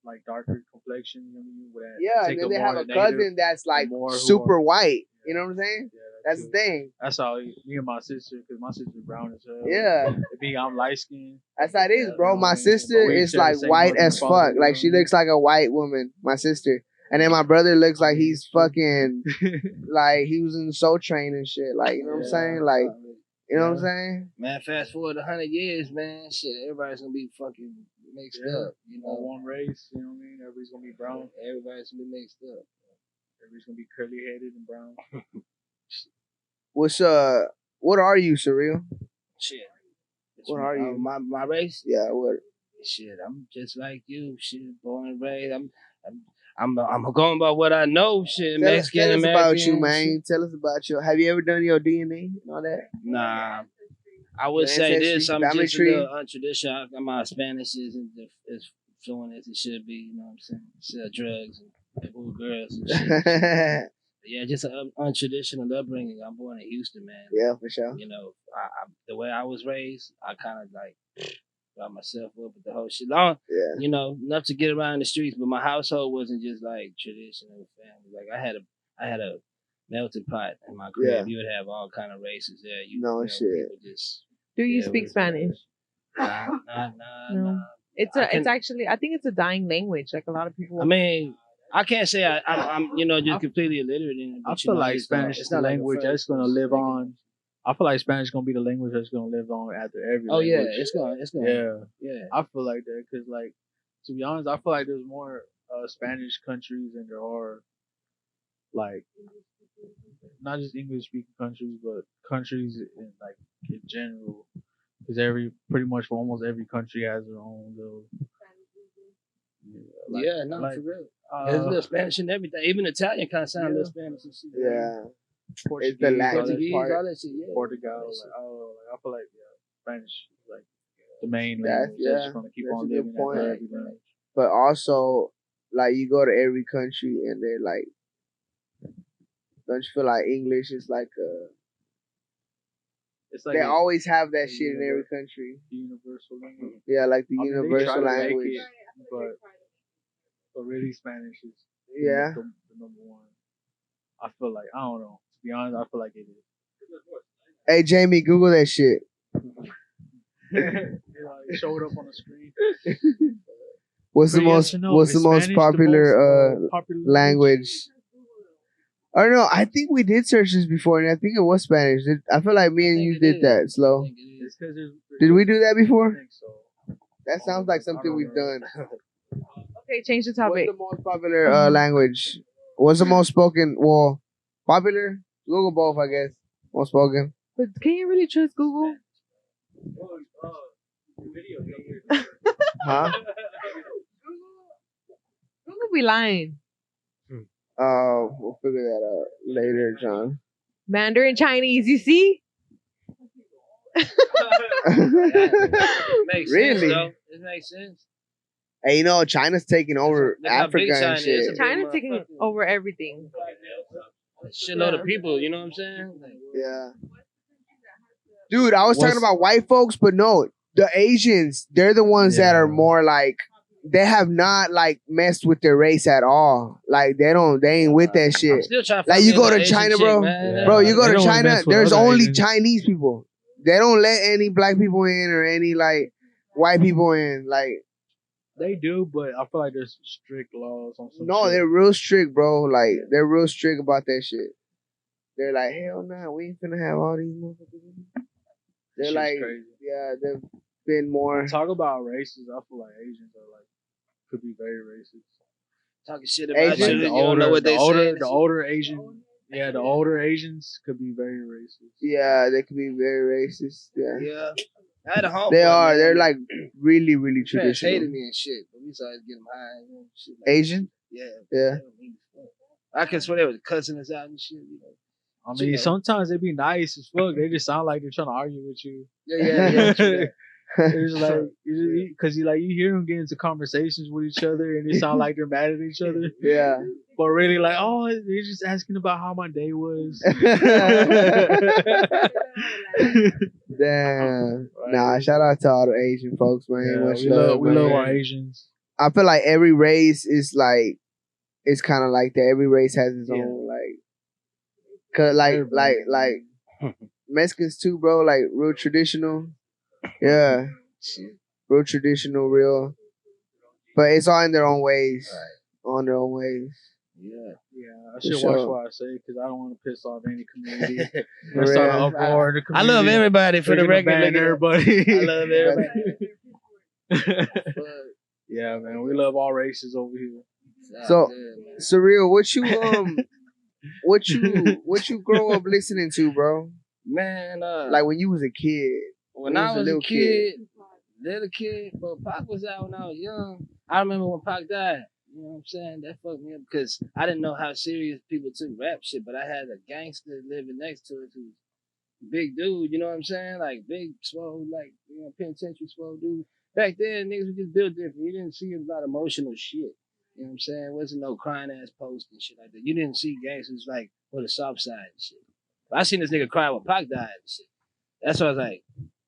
like darker complexion. You know what I mean? That Yeah, take and then they more have a native cousin that's like and more who super are- white. You know what I'm saying? Yeah, That's the true. thing. That's how me and my sister, because my sister's brown as hell. Yeah. I'm light skinned. That's how it is, bro. My But sister we is share the like same white mother as and father, fuck. you Like know she what I mean? looks like a white woman, my sister. And then my brother looks like he's fucking like he was in Soul Train and shit. Like, you know what I'm saying? Like, you know what I'm saying? Man, fast forward 100 years, man. Shit, everybody's gonna be fucking mixed Yeah. up. You All know, one race, you know what I mean? Everybody's gonna be brown. everybody's gonna be mixed up. Everybody's gonna be curly headed and brown. What are you, Surreal? Shit. What are you? My race? Yeah, what? Shit, I'm just like you. Shit, born and raised. I'm going by what I know. Shit, Mexican tell us American. about you, shit. man. Tell us about you. Have you ever done your DNA and all that? Nah, I would Your say ancestry, this. I'm family just tree? a little untraditional. My Spanish isn't as fluent as it should be. You know what I'm saying? Sell drugs and woo girls and shit. Yeah, just an untraditional upbringing. I'm born in Houston, man. Yeah, for sure. You know, the way I was raised, I kind of like got myself up with the whole shit. Long, Yeah. you know, enough to get around the streets, but my household wasn't just like traditional family. Like I had a melting pot in my crib. Yeah. You would have all kind of races there. No shit. People just Do you Yeah, speak we- Spanish? nah. No. It's I actually I think it's a dying language. Like a lot of people. I mean, I can't say I'm just completely illiterate in it. I But, feel like Spanish is the language that's gonna live on. I feel like Spanish gonna be the language that's gonna live on after every. Oh yeah, language. it's going. Yeah. I feel like that because, like, to be honest, I feel like there's more Spanish countries than there are, like, not just English speaking countries, but countries in like in general. Because pretty much for almost every country has their own little. For real. There's a little Spanish and everything. Even Italian kind of sound a little Spanish and shit. Yeah. Portuguese, It's the Latin Portuguese, part. all that shit. Yeah. Portugal, I feel like Spanish is like the main That's- language yeah, that's just gonna keep that's on a good living point. after every language. But also, like, you go to every country and they're like, don't you feel like English is like It's like they a always have that shit in every country. universal language. Yeah, like the I mean, they universal try to make language. it, but really Spanish is Yeah. the number one. I feel like I don't know. To be honest, I feel like it is. Hey Jamie, Google that shit. It showed up on the screen. What's the But yes most or no, what's the is most Spanish popular popular language? I don't know. I think we did search this before, and I think it was Spanish. I feel like me and you did that. Slow. It's 'cause Did we do that I before? think so. That sounds like something we've done. Okay, change the What's topic. the most popular language? What's the most spoken? Well, popular. Google both, I guess. Most spoken. But can you really trust Google? Huh? Google be lying. We'll figure that out later, John. Mandarin Chinese, you see? Makes Really? sense, though. It makes sense. Hey, you know, China's taking over Look how big Africa China and is. shit. It's a China's motherfucker. taking over everything. Shitload of people, you know what I'm saying? Like, Yeah. Dude, I was talking What's- about white folks, but no, the Asians, they're the ones that are more like, they have not like messed with their race at all. Like they ain't with that I'm shit. still trying to Like find you me go an to Asian China, chick, bro. man. Bro, you go They to don't wanna China, mess with there's other only Asians. Chinese people. They don't let any black people in or any like white people in. Like, They do, but I feel like there's strict laws on some no, shit. they're real strict, bro. Like they're real strict about that shit. They're like, hell nah, we ain't finna have all these motherfuckers in here. They're Shit's like, crazy. yeah, they've been more. Talk about races. I feel like Asians are like could be very racist. Talking shit about Asian? you. Like You don't know what they say. the older Asian, the older Asians could be very racist. Yeah, they can be very racist. Yeah, Yeah. I had a homeboy. they are. Man. They're like really, really His parents traditional. hated me and shit, but we started getting them high and shit. Like Asian? Yeah. Yeah. I could swear they was cussing us out and shit. You know. I mean, sometimes they be nice as fuck. They just sound like they're trying to argue with you. Yeah. True. It's like because you hear them get into conversations with each other and they sound like they're mad at each other, Yeah. but really like, oh, they're just asking about how my day was. Damn. Nah, shout out to all the Asian folks, man. Yeah, Much we love, we man. love our Asians. I feel like every race is like, it's kind of like that. Every race has its Yeah. own like, cause like Mexicans too, bro. Like real traditional. Yeah, real traditional, real. But it's all in their own ways. On their own ways. Yeah. I should sure. watch what I say because I don't want to piss off any community. For Or start an real. uproar in the I community. love everybody for the They're gonna record. ban everybody. I love everybody. Yeah, man, we love all races over here. So, Surreal, what you grow up listening to, bro? man, Like when you was a kid. when you I was a was a little kid, but Pac was out when I was young. I remember when Pac died. You know what I'm saying? That fucked me up because I didn't know how serious people took rap shit, but I had a gangster living next to it who's a big dude, you know what I'm saying? Like big, swole, like, you know, penitentiary swole dude. Back then, niggas were just built different. You didn't see a lot of emotional shit. You know what I'm saying? It wasn't no crying ass post and shit like that. You didn't see gangsters like on the soft side and shit. But I seen this nigga cry when Pac died and shit. That's why I was like,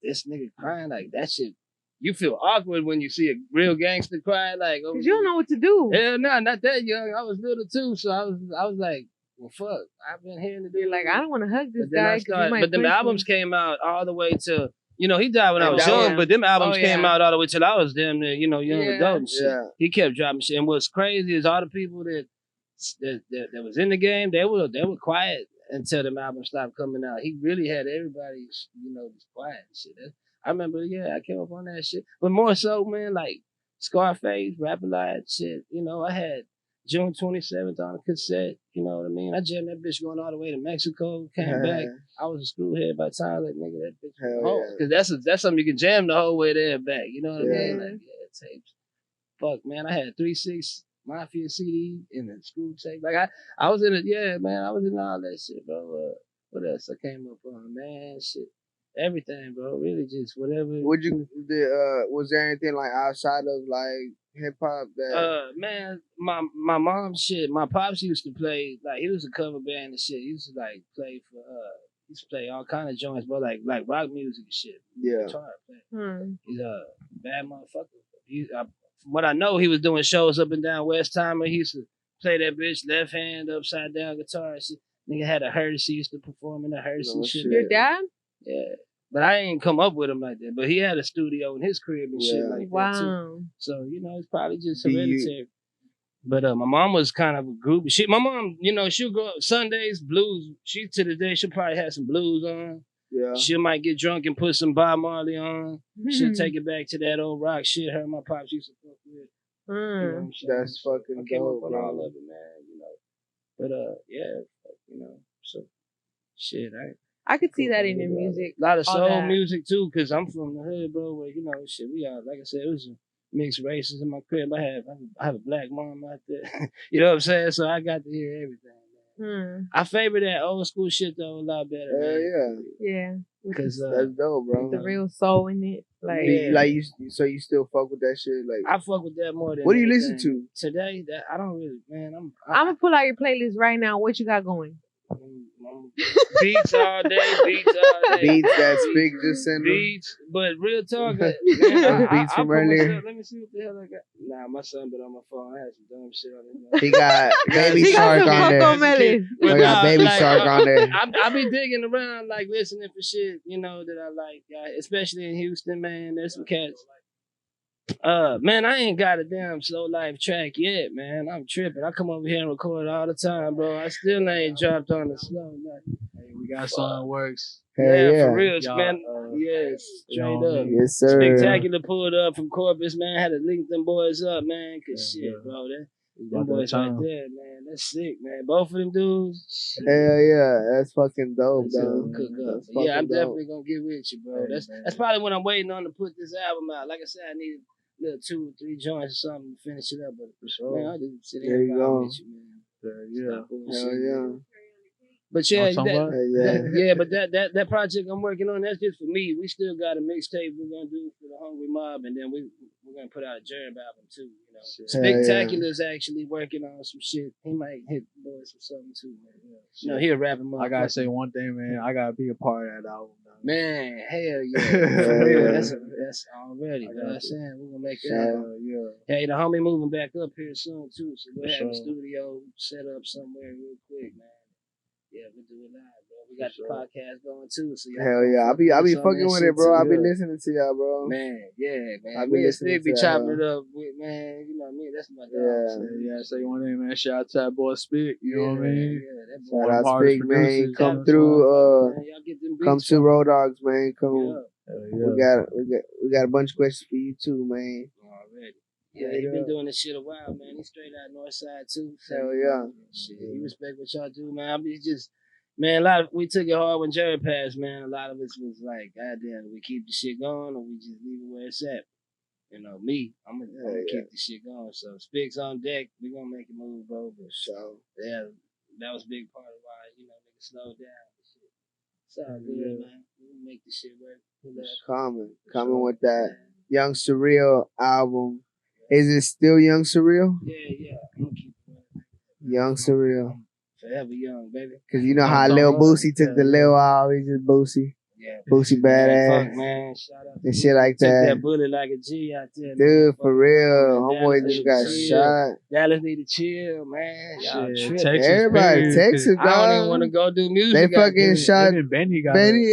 this nigga crying like that shit. You feel awkward when you see a real gangster cry, like, oh, Cause you don't know what to do. hell no, not that young. I was little too, so I was like, well, fuck. I've been hearing the You're like, I don't want to hug this but then guy. I 'cause he started, might but them push albums me. came out all the way to, you know, he died when I was that young, was- but them albums Oh, came yeah. out all the way till I was damn near, you know, young Yeah. adult and shit. Yeah. He kept dropping shit. And what's crazy is all the people that that was in the game, they were quiet until the album stopped coming out. He really had everybody, just quiet and shit. I remember, I came up on that shit. But more so, man, like Scarface, Rap-A-Lot, shit. I had June 27th on a cassette. You know what I mean? I jammed that bitch going all the way to Mexico. Came back. I was a screwhead by the time, like, nigga, that bitch was home. Because that's something you can jam the whole way there and back. You know what I mean? Like, tapes. Fuck, man, I had 3-6 Mafia CD in the school tape. Like, I was in it, man, I was in all that shit, bro. What else I came up on, man? Shit. Everything, bro. Really just whatever. Was there anything like outside of like hip hop that? Man, my mom shit. My pops used to play like he was a cover band and shit. He used to like play for he used to play all kind of joints, but like rock music and shit. Yeah. Guitar player. He's a bad motherfucker. From what I know, he was doing shows up and down West Timer. He used to play that bitch left hand upside down guitar and shit. Nigga had a hearse. He used to perform in a hearse and shit. Your dad? Yeah. But I ain't come up with him like that. But he had a studio in his crib and shit like that too. So, it's probably just hereditary. But my mom was kind of a groupie. My mom, she'll go up Sundays, blues. She, to this day, she'll probably have some blues on. Yeah. She might get drunk and put some Bob Marley on. She'll take it back to that old rock shit her and my pops used to fuck with. That's fucking dope, on bro. all of it, man, But, so, shit, I could see that in your music. A lot of soul music too, cause I'm from the hood, bro. Where shit, we are like I said, it was mixed races in my crib. I have a black mom out there. You know what I'm saying? So I got to hear everything. I favor that old school shit though a lot better. Yeah. Cause that's dope, bro. The real soul in it, So you still fuck with that shit, like I fuck with that more than. What do you listen to today? That I don't really, man. I'm gonna pull out your playlist right now. What you got going? Beats all day. Beats that Big just sent beats, but real talk, man. Beats from earlier. Let me see what the hell I got. Nah, my son been on my phone. I had some dumb shit on his. He got Baby Shark on there. I got Baby Shark on there. I be digging around, like listening for shit, that I like, especially in Houston, man. There's some cats. Man, I ain't got a damn slow life track yet, man. I'm tripping. I come over here and record all the time, bro. I still ain't dropped on the slow life. Hey, we got something works. For real, man. Yes, straight up. Yes, sir. Spiktakula pulled up from Corpus, man. Had to link them boys up, man. Cause bro, them boys right there, man. That's sick, man. Both of them dudes. Hell yeah, that's fucking dope, though. I'm definitely gonna get with you, bro. That's probably what I'm waiting on to put this album out. Like I said, I need little 2 or 3 joints or something to finish it up, but for sure, man, I just sit here and vibe with you, man. Hell yeah. But but that project I'm working on, that's just for me. We still got a mixtape we're gonna do for the Hungry Mob, and then we're gonna put out a Gerb album too. Spiktakula's actually working on some shit. He might hit the boys with something too, man. He'll rap him up. I gotta say one thing, man. I gotta be a part of that album. Man, hell yeah. For real. That's already, man. I'm saying we're gonna make that happen. Hey, the homie moving back up here soon too, so we'll have a studio set up somewhere real quick, man. Yeah, we'll do it live, bro. We got the podcast going too, so hell yeah. I be fucking with it, bro. I be listening to y'all, bro. Man, man. I be listening to chopping it up with, man. You know what I mean? That's my dog. Yeah, say one thing, man. Shout out to that boy Spik. You know what I mean? Shout out Spik, man. Come through. Come to RODAWGZ, man. Come. We got a bunch of questions for you too, man. Already. Yeah, he been doing this shit a while, man. He's straight out north side too. So, hell yeah. Shit, he respect what y'all do, man. I mean, just, man, we took it hard when Gerb passed, man. A lot of us was like, God damn, do we keep the shit going or we just leave it where it's at? Me, I'm gonna keep the shit going. So Spik's on deck. We gonna make a move, bro. But that was a big part of why, niggas slowed down. It's all good, man. We gonna make this shit work. Coming with that Yung Surreal album. Is it still Yung Surreal? Yeah. I'm gonna keep it. Yung Surreal. Forever young, baby. Cause you know how Lil Boosie took the Lil out, he's just Boosie. Yeah. Boosie badass. Fuck, man. Shout out. And shit like took that. That bullet like a G out there. Dude, for real. Homeboy just got shot. Dallas need to chill, man. Everybody, Texas, dog. I don't even want to go do music. They fucking shot Benny, yeah. Benny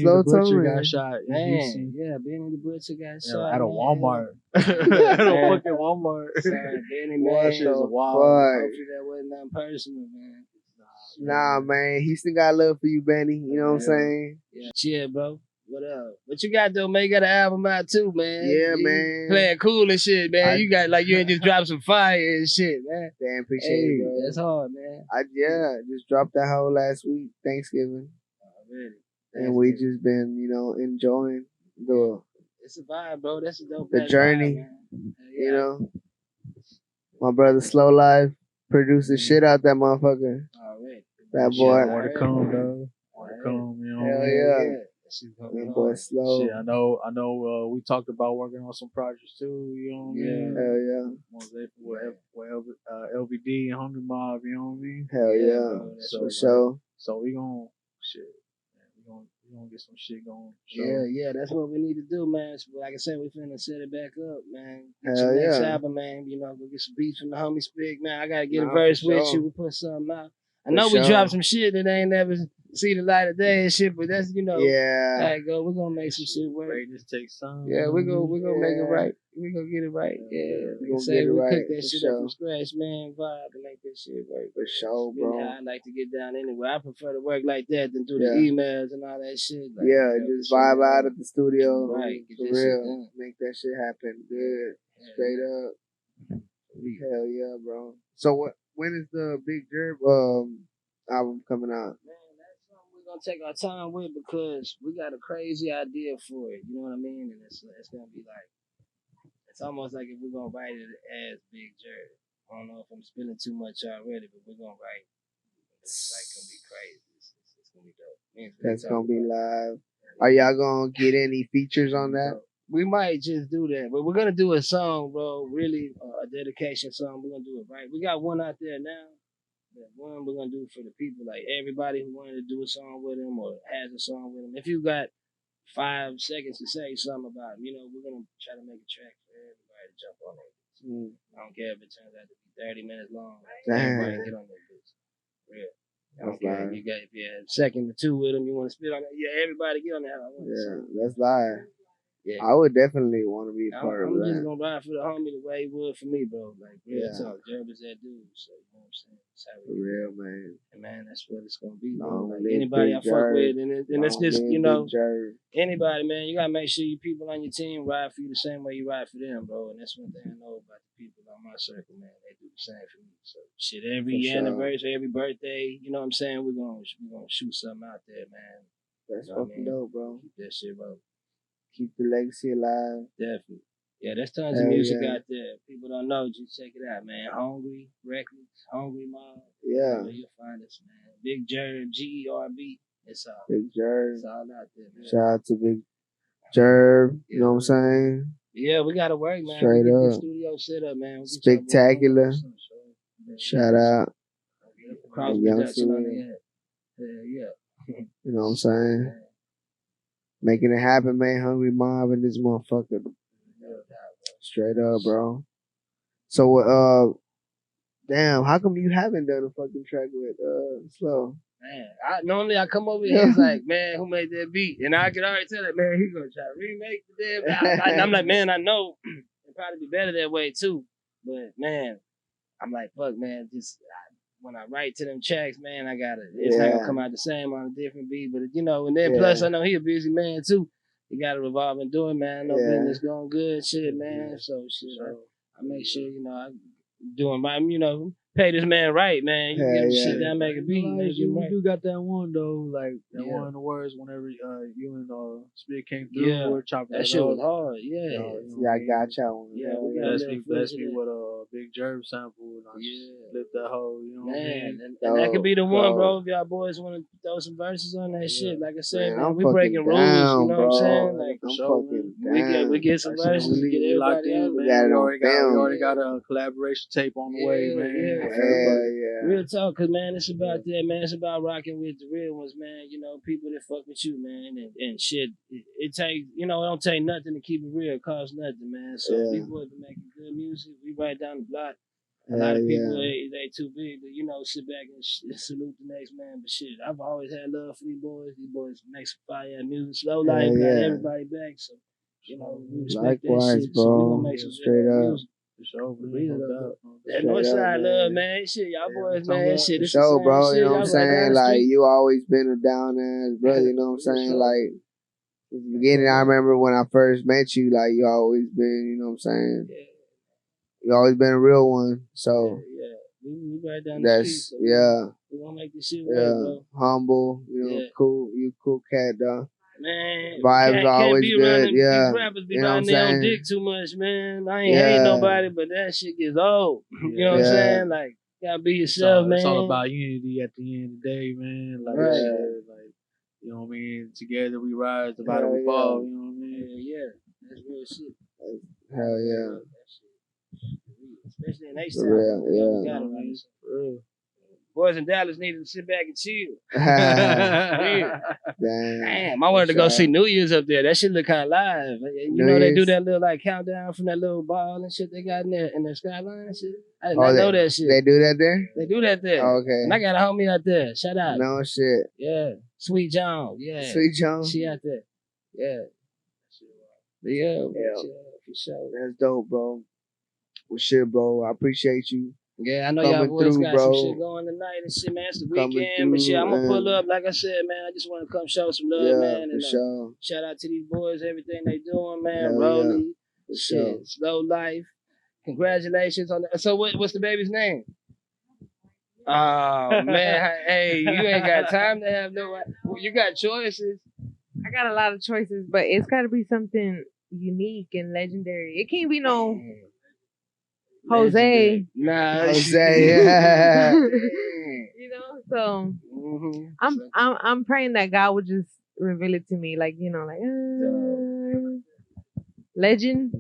Slow the Butcher Tone got shot. Man, Benny the Butcher got shot at a Walmart. At a fucking Walmart. Son, Benny, What man. the Shit is wild. fuck? Hopefully that wasn't nothing personal, man. Nah, man. He still got love for you, Benny. You know what I'm saying? Yeah, chill, bro. What up? What you got though, man? You got an album out too, man. Yeah, You man. Playing cool and shit, man. You got like you ain't just dropped some fire and shit, man. Damn, appreciate Hey, it, bro. that's hard, man. Just dropped that whole last week, Thanksgiving. Already. And we just been, enjoying It's a vibe, bro. That's a dope the ass journey, vibe, man. you know. My brother Slow Life produced the shit out that motherfucker. Already. That Shit, boy. more to come, though. More to come, you know. Hell yeah. That boy Slow. Shit, I know. We talked about working on some projects too. You know what I mean? Hell yeah. Most definitely with LVD and Hungry Mob. You know what I mean? Hell yeah. bro, that's For what- sure. So we gonna shit. Man, we gonna get some shit going. So, Yeah, that's what we need to do, man. So, like I said, we finna set it back up, man. Get Hell your next yeah. album, man. Go get some beats from the homie Spig, man. I gotta get Nah, a verse for with sure. you. We put something out. I For know we sure. dropped some shit that ain't never see the light of day and shit, but that's Yeah. Alright, go. We're gonna make some shit work. greatness takes time. Yeah, we're gonna make it Yeah. right. We're gonna get it right. Yeah, We gonna say get it we right, cook that for shit sure. up from scratch, man. Vibe and make that shit work. For sure, You know bro. how I like to get down anyway. I prefer to work like that than do Yeah. the emails and all that shit. Like, Yeah, you know, just shit vibe like out that. at the studio. Right, get For that shit real. done. Make that shit happen. Good. Yeah. Straight up. We- Hell yeah, bro. So when is the Big Gerb album coming out? Man, that's something we're gonna take our time with because we got a crazy idea for it. You know what I mean? And it's gonna be like it's almost like if we're gonna write it as Big Gerb. I don't know if I'm spilling too much already, but we're gonna write. It's like gonna be crazy. It's gonna be dope. That's gonna be live. Are y'all gonna get any features on that? We might just do that, but we're gonna do a song, bro. Really, a dedication song. We're gonna do it right. We got one out there now. That one we're gonna do for the people, like everybody who wanted to do a song with him or has a song with him. If you got 5 seconds to say something about him, we're gonna try to make a track for everybody to jump on it. I don't care if it turns out to be 30 minutes long. Everybody Damn. get on that bitch. Real. I That's don't care. live. You got if you have a second or two with him, you want to spit on it. Yeah, everybody get on that. Yeah, that's live. Yeah. I would definitely want to be a part I'm of just that. gonna ride for the homie the way he would for me, bro. Like real Yeah. talk. Gerb is that dude. So you know what I'm saying? That's how For we real, man. and man, that's what it's gonna be, Long bro. Like live anybody I Big fuck Gerb. with, and it's just Long live Big Gerb. anybody, man. You gotta make sure your people on your team ride for you the same way you ride for them, bro. And that's one thing I know about the people on my circle, man. They do the same for me. So shit, every For sure. anniversary, every birthday, you know what I'm saying? We're gonna shoot something out there, man. That's You know what I fucking mean? dope, bro. Keep that shit, bro. Keep the legacy alive. Definitely. Yeah, there's tons of Hell music yeah. out there. People don't know, just check it out, man. Hungry Records, Hungry Mob. Yeah. You'll find us, man. Big Gerb, Gerb. It's all. Big Gerb. It's all out there, man. Shout out to Big Gerb. You know what I'm saying? Yeah, we gotta work, man. Straight we get up. this studio set up, man. We get y'all Spiktakula. boys on some show. Shout out. Cross Young production on Surreal. the yeah. You know what I'm saying? Making it happen, man. Hungry Mob and this motherfucker. Straight up, bro. So, damn, how come you haven't done a fucking track with Slow? Man, normally I come over here, it's like, man, who made that beat? And I can already tell that, man, he gonna try to remake the damn. I'm like, man, I know it'd probably be better that way too. But man, I'm like, fuck, man, when I write to them tracks, man, it's not gonna come out the same on a different beat. But and then plus I know he a busy man too. He got a revolving door, man. No business going good, shit, man. So shit, I make sure I doing my, pay this man right, man. You get him shit down, make a beat, make him We right. do got that one though, like that Yeah. one in the words whenever you and Speed came through, Yeah. we were chopping That shit up. was hard, yeah. Yeah, I got y'all. Yeah, we got Bless a me, little bless footage me of with a Big Gerb sample, and I just flip that whole, you know what I Man, mean? and that could be the one, Dope. bro. If y'all boys want to throw some verses on that shit, like I said, man, I'm we fucking breaking rules. down, You know bro. what I'm saying? Like I'm sure, fucking we down. get some Like I said, verses, we get locked everybody in, out. man. got it We on already got, film. we already got a collaboration tape on the way, man. Yeah. For everybody. Yeah. Real talk, cause man, it's about that, man. It's about rocking with the real ones, man. People that fuck with you, man, and shit. It takes, it don't take nothing to keep it real. It costs nothing, man. So Yeah. people that making good music, we right down the block. A lot of people they too big to sit back and salute the next man. But shit, I've always had love for these boys. These boys make some fire music. Slow life got everybody back. So You know, we respect that Likewise, shit. So we bro. gonna make some Straight good up. music. For sure, For man. real, No though. doubt. That Straight north up, side man. love, man. Shit, y'all Yeah, boys, talking man. about- Shit, For it's the sure, same bro. shit. You know what Y'all I'm right down saying? the Like, street. you always been a down ass brother. You know what I'm For saying? sure. Like, at the beginning, I remember when I first met you, like, you always been, you know what I'm saying? Yeah, You always been a real one. So, yeah. We right down the street. that's, So yeah, we gonna make this shit right, yeah. bro. Humble, you know, Yeah. cool. You cool cat, though. Man, Vibes can't always be around good, them, yeah. These rappers be You know what I'm riding their own saying? dick too much, man. I ain't Yeah. hate nobody, but that shit gets old. You know what I'm Yeah. saying? Like, gotta be yourself, man. It's all about unity at the end of the day, man. Like, Right. shit, like, you know what I mean? Together we rise, divided Hell we yeah. fall. You know what I mean? Yeah, that's real shit. Hell yeah. That shit. Especially in For H-Town. real, We yeah. got it, man. For real. Boys in Dallas needed to sit back and chill. Damn. Damn, I wanted to go Sure. see New Year's up there. That shit look kind of live. You New know they do Year's? that little like countdown from that little ball and shit they got in their skyline and shit. I did Oh, not know that shit. They do that there? They do that there. Oh, okay. And I got a homie out there. Shout out. No shit. Yeah. Sweet John. Yeah. Sweet Jones. She out there. Yeah. But yeah, Yeah. for sure. That's dope, bro. Well, shit, bro. I appreciate you. Yeah, I know y'all Coming boys through, got bro. some shit going tonight and shit, man. It's the Coming weekend. But shit, through, I'm going to pull and- up. Like I said, man, I just want to come show some love, Yeah, man. for And sure. shout out to these boys, everything they doing, man. Hell Rolly, For shit, sure. Slow Life. Congratulations on that. So what's the baby's name? Oh, man. Hey, you ain't got time to have no... You got choices. I got a lot of choices, but it's got to be something unique and legendary. It can't be no Jose. Nah. Jose, yeah. You know, so I'm praying that God would just reveal it to me, like, you know, like legend.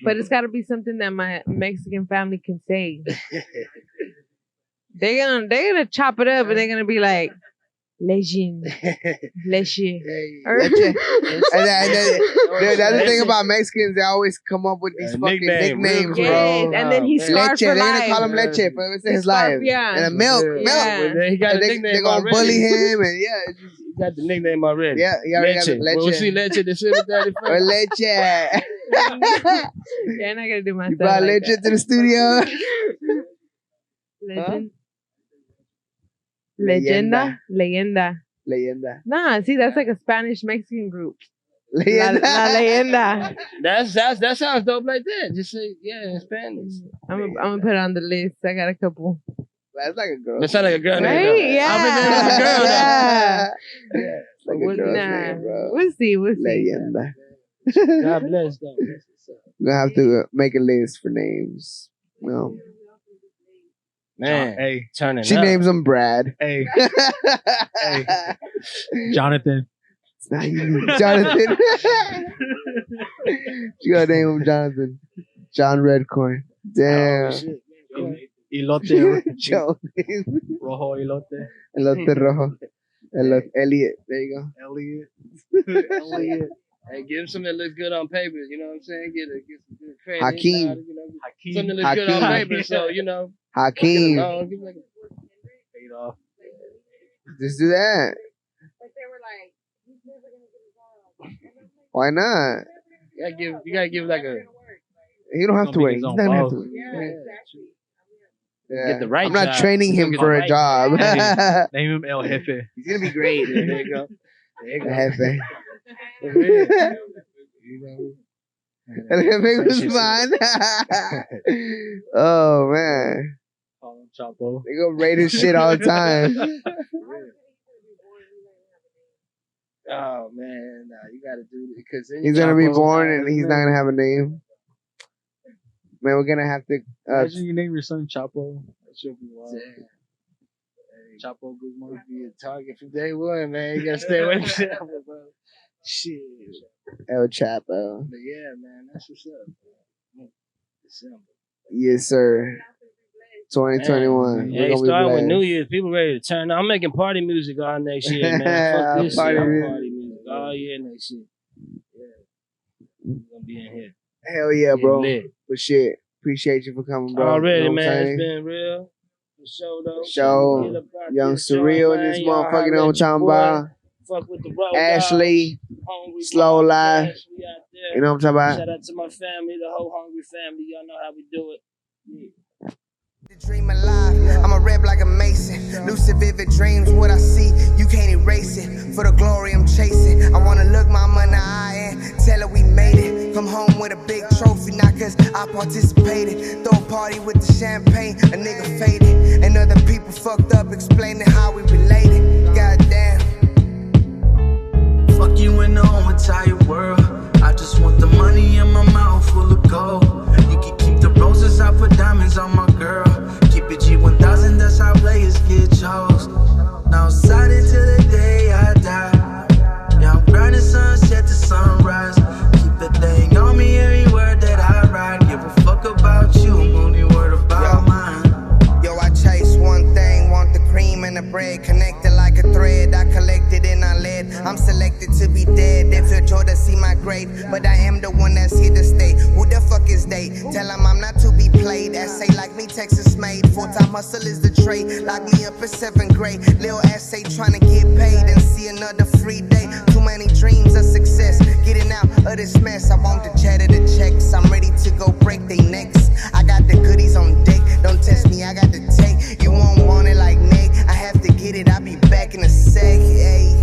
But it's got to be something that my Mexican family can say. They're gonna chop it up and they're gonna be like legend, legend. Leche. And that's the thing about Mexicans. They always come up with these fucking nicknames, Yes, bro. and then he's scarred Leche. for They're gonna life. call him Leche for the rest of his life. Yeah. And a milk. Yeah. He got a And nickname they're gonna already. bully him, and yeah, it's just, He got the nickname already. yeah, he already got a Leche. We'll see Leche December 31st. Or Leche. Yeah, I'm not gonna do my You stuff brought like Leche that. to the studio. Legend. Leyenda. Leyenda. Leyenda. Nah, see, that's like a Spanish Mexican group. La Leyenda. Leyenda. That sounds dope like that. Just say, yeah, in Spanish. I'm gonna put it on the list. I got a couple. That's like a girl. That sounds like a girl name. Right? though. Yeah. I mean, that's a girl though. Yeah. It's like a What- girl's Nah, name, bro. we'll see. Leyenda. God bless though. That's what's up. We're gonna have to make a list for names. No. Man, Hey, turning She up. names him Brad. hey, Jonathan. It's not you, Jonathan. She gotta name him Jonathan. John Redcorn. Damn. Oh, shit. Elote. Joe. Rojo elote. Elote Rojo. Elliot. There you go. Elliot. Hey, give him something that looks good on paper. You know what I'm saying? Get some good credit. Hakeem. You know, Hakeem. something that looks good on Hakeem. paper. So you know, Hakeem. give him like a Adolf. Just do that. Why not? you gotta give like a He don't have to Gonna wait. be He's his own not gonna have to boss. wait. Yeah. Yeah. Get the right I'm not job. training him Get for the a right job. Name him El Jefe. He's gonna be great. There you go. There you go. Jefe. For real. You know. El Jefe Guzman. Oh man. Call him Chapo. They go rate his shit all the time. Oh man, nah, you gotta do it because He's gonna be born and he's not gonna have a name. Man, we're gonna have to. Imagine you name your son Chapo. That should be wild. Chapo Guzman. Be a target from day one, man. You gotta stay away from that, bro. Shit. El Chapo. But yeah, man, that's what's up. December. Yes, sir. 2021. Yeah, We're gonna be starting with blessed. New Year's, people ready to turn. I'm making party music all next year, man. Fuck this Party shit. I'm music. party music all year next year. Yeah, we're gonna be in here. Hell yeah, Getting bro. lit. For shit. Appreciate you for coming, bro. Already, You know what I'm man. saying? It's been real. For sure, though. Show. Get up out Young there, Surreal in man. this Y'all motherfucking holla on at your boy. Chamba. Fuck with the RODAWGZ. Ashley. Hungry Slow Mom, Life. Cash, we out there. You know what I'm talking about? Shout out to my family, the whole Hungry family. Y'all know how we do it. Yeah. The dream alive, I'm a rep like a mason. Lucid, vivid dreams, what I see, you can't erase it. For the glory I'm chasing, I wanna look mama in the eye and tell her we made it. Come home with a big trophy, not cause I participated. Throw a party with the champagne, a nigga faded. And other people fucked up, explaining how we related. Goddamn. Fuck you in the whole entire world. I just want the money in my mouth full of gold. You can keep the roses, I put diamonds on my girl. Keep it G1000, that's how players get chose. Now side until the day I die. Yeah, I'm grinding sunset to sunrise. Keep the thing on me every word that I write. Give a fuck about you, I'm only worried about mine. Yo, I chase one thing, want the cream and the bread. Connected like a thread, I collected and I led. I'm selected to be dead, they feel joy to see my grave. But I am the one that's here to stay. Who the fuck is they? Tell them I'm not to be played. Essay like me, Texas made. Full-time hustle is the trade. Lock me up in 7th grade. Lil' essay trying to get paid and see another free day. Too many dreams of success, getting out of this mess. I want the cheddar, the checks. I'm ready to go break they necks. I got the goodies on deck. Don't test me, I got the take. You won't want it like Nick. I have to get it, I'll be back in a sec. Hey.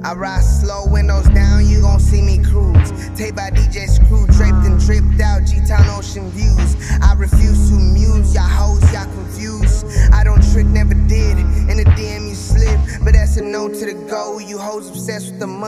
I ride slow, windows down, you gon' see me cruise. Tape by DJ Screw, draped and dripped out, G-Town ocean views. I refuse to muse, y'all hoes, y'all confused. I don't trick, never did. In the DM you slip, but that's a no to the go. You hoes obsessed with the money.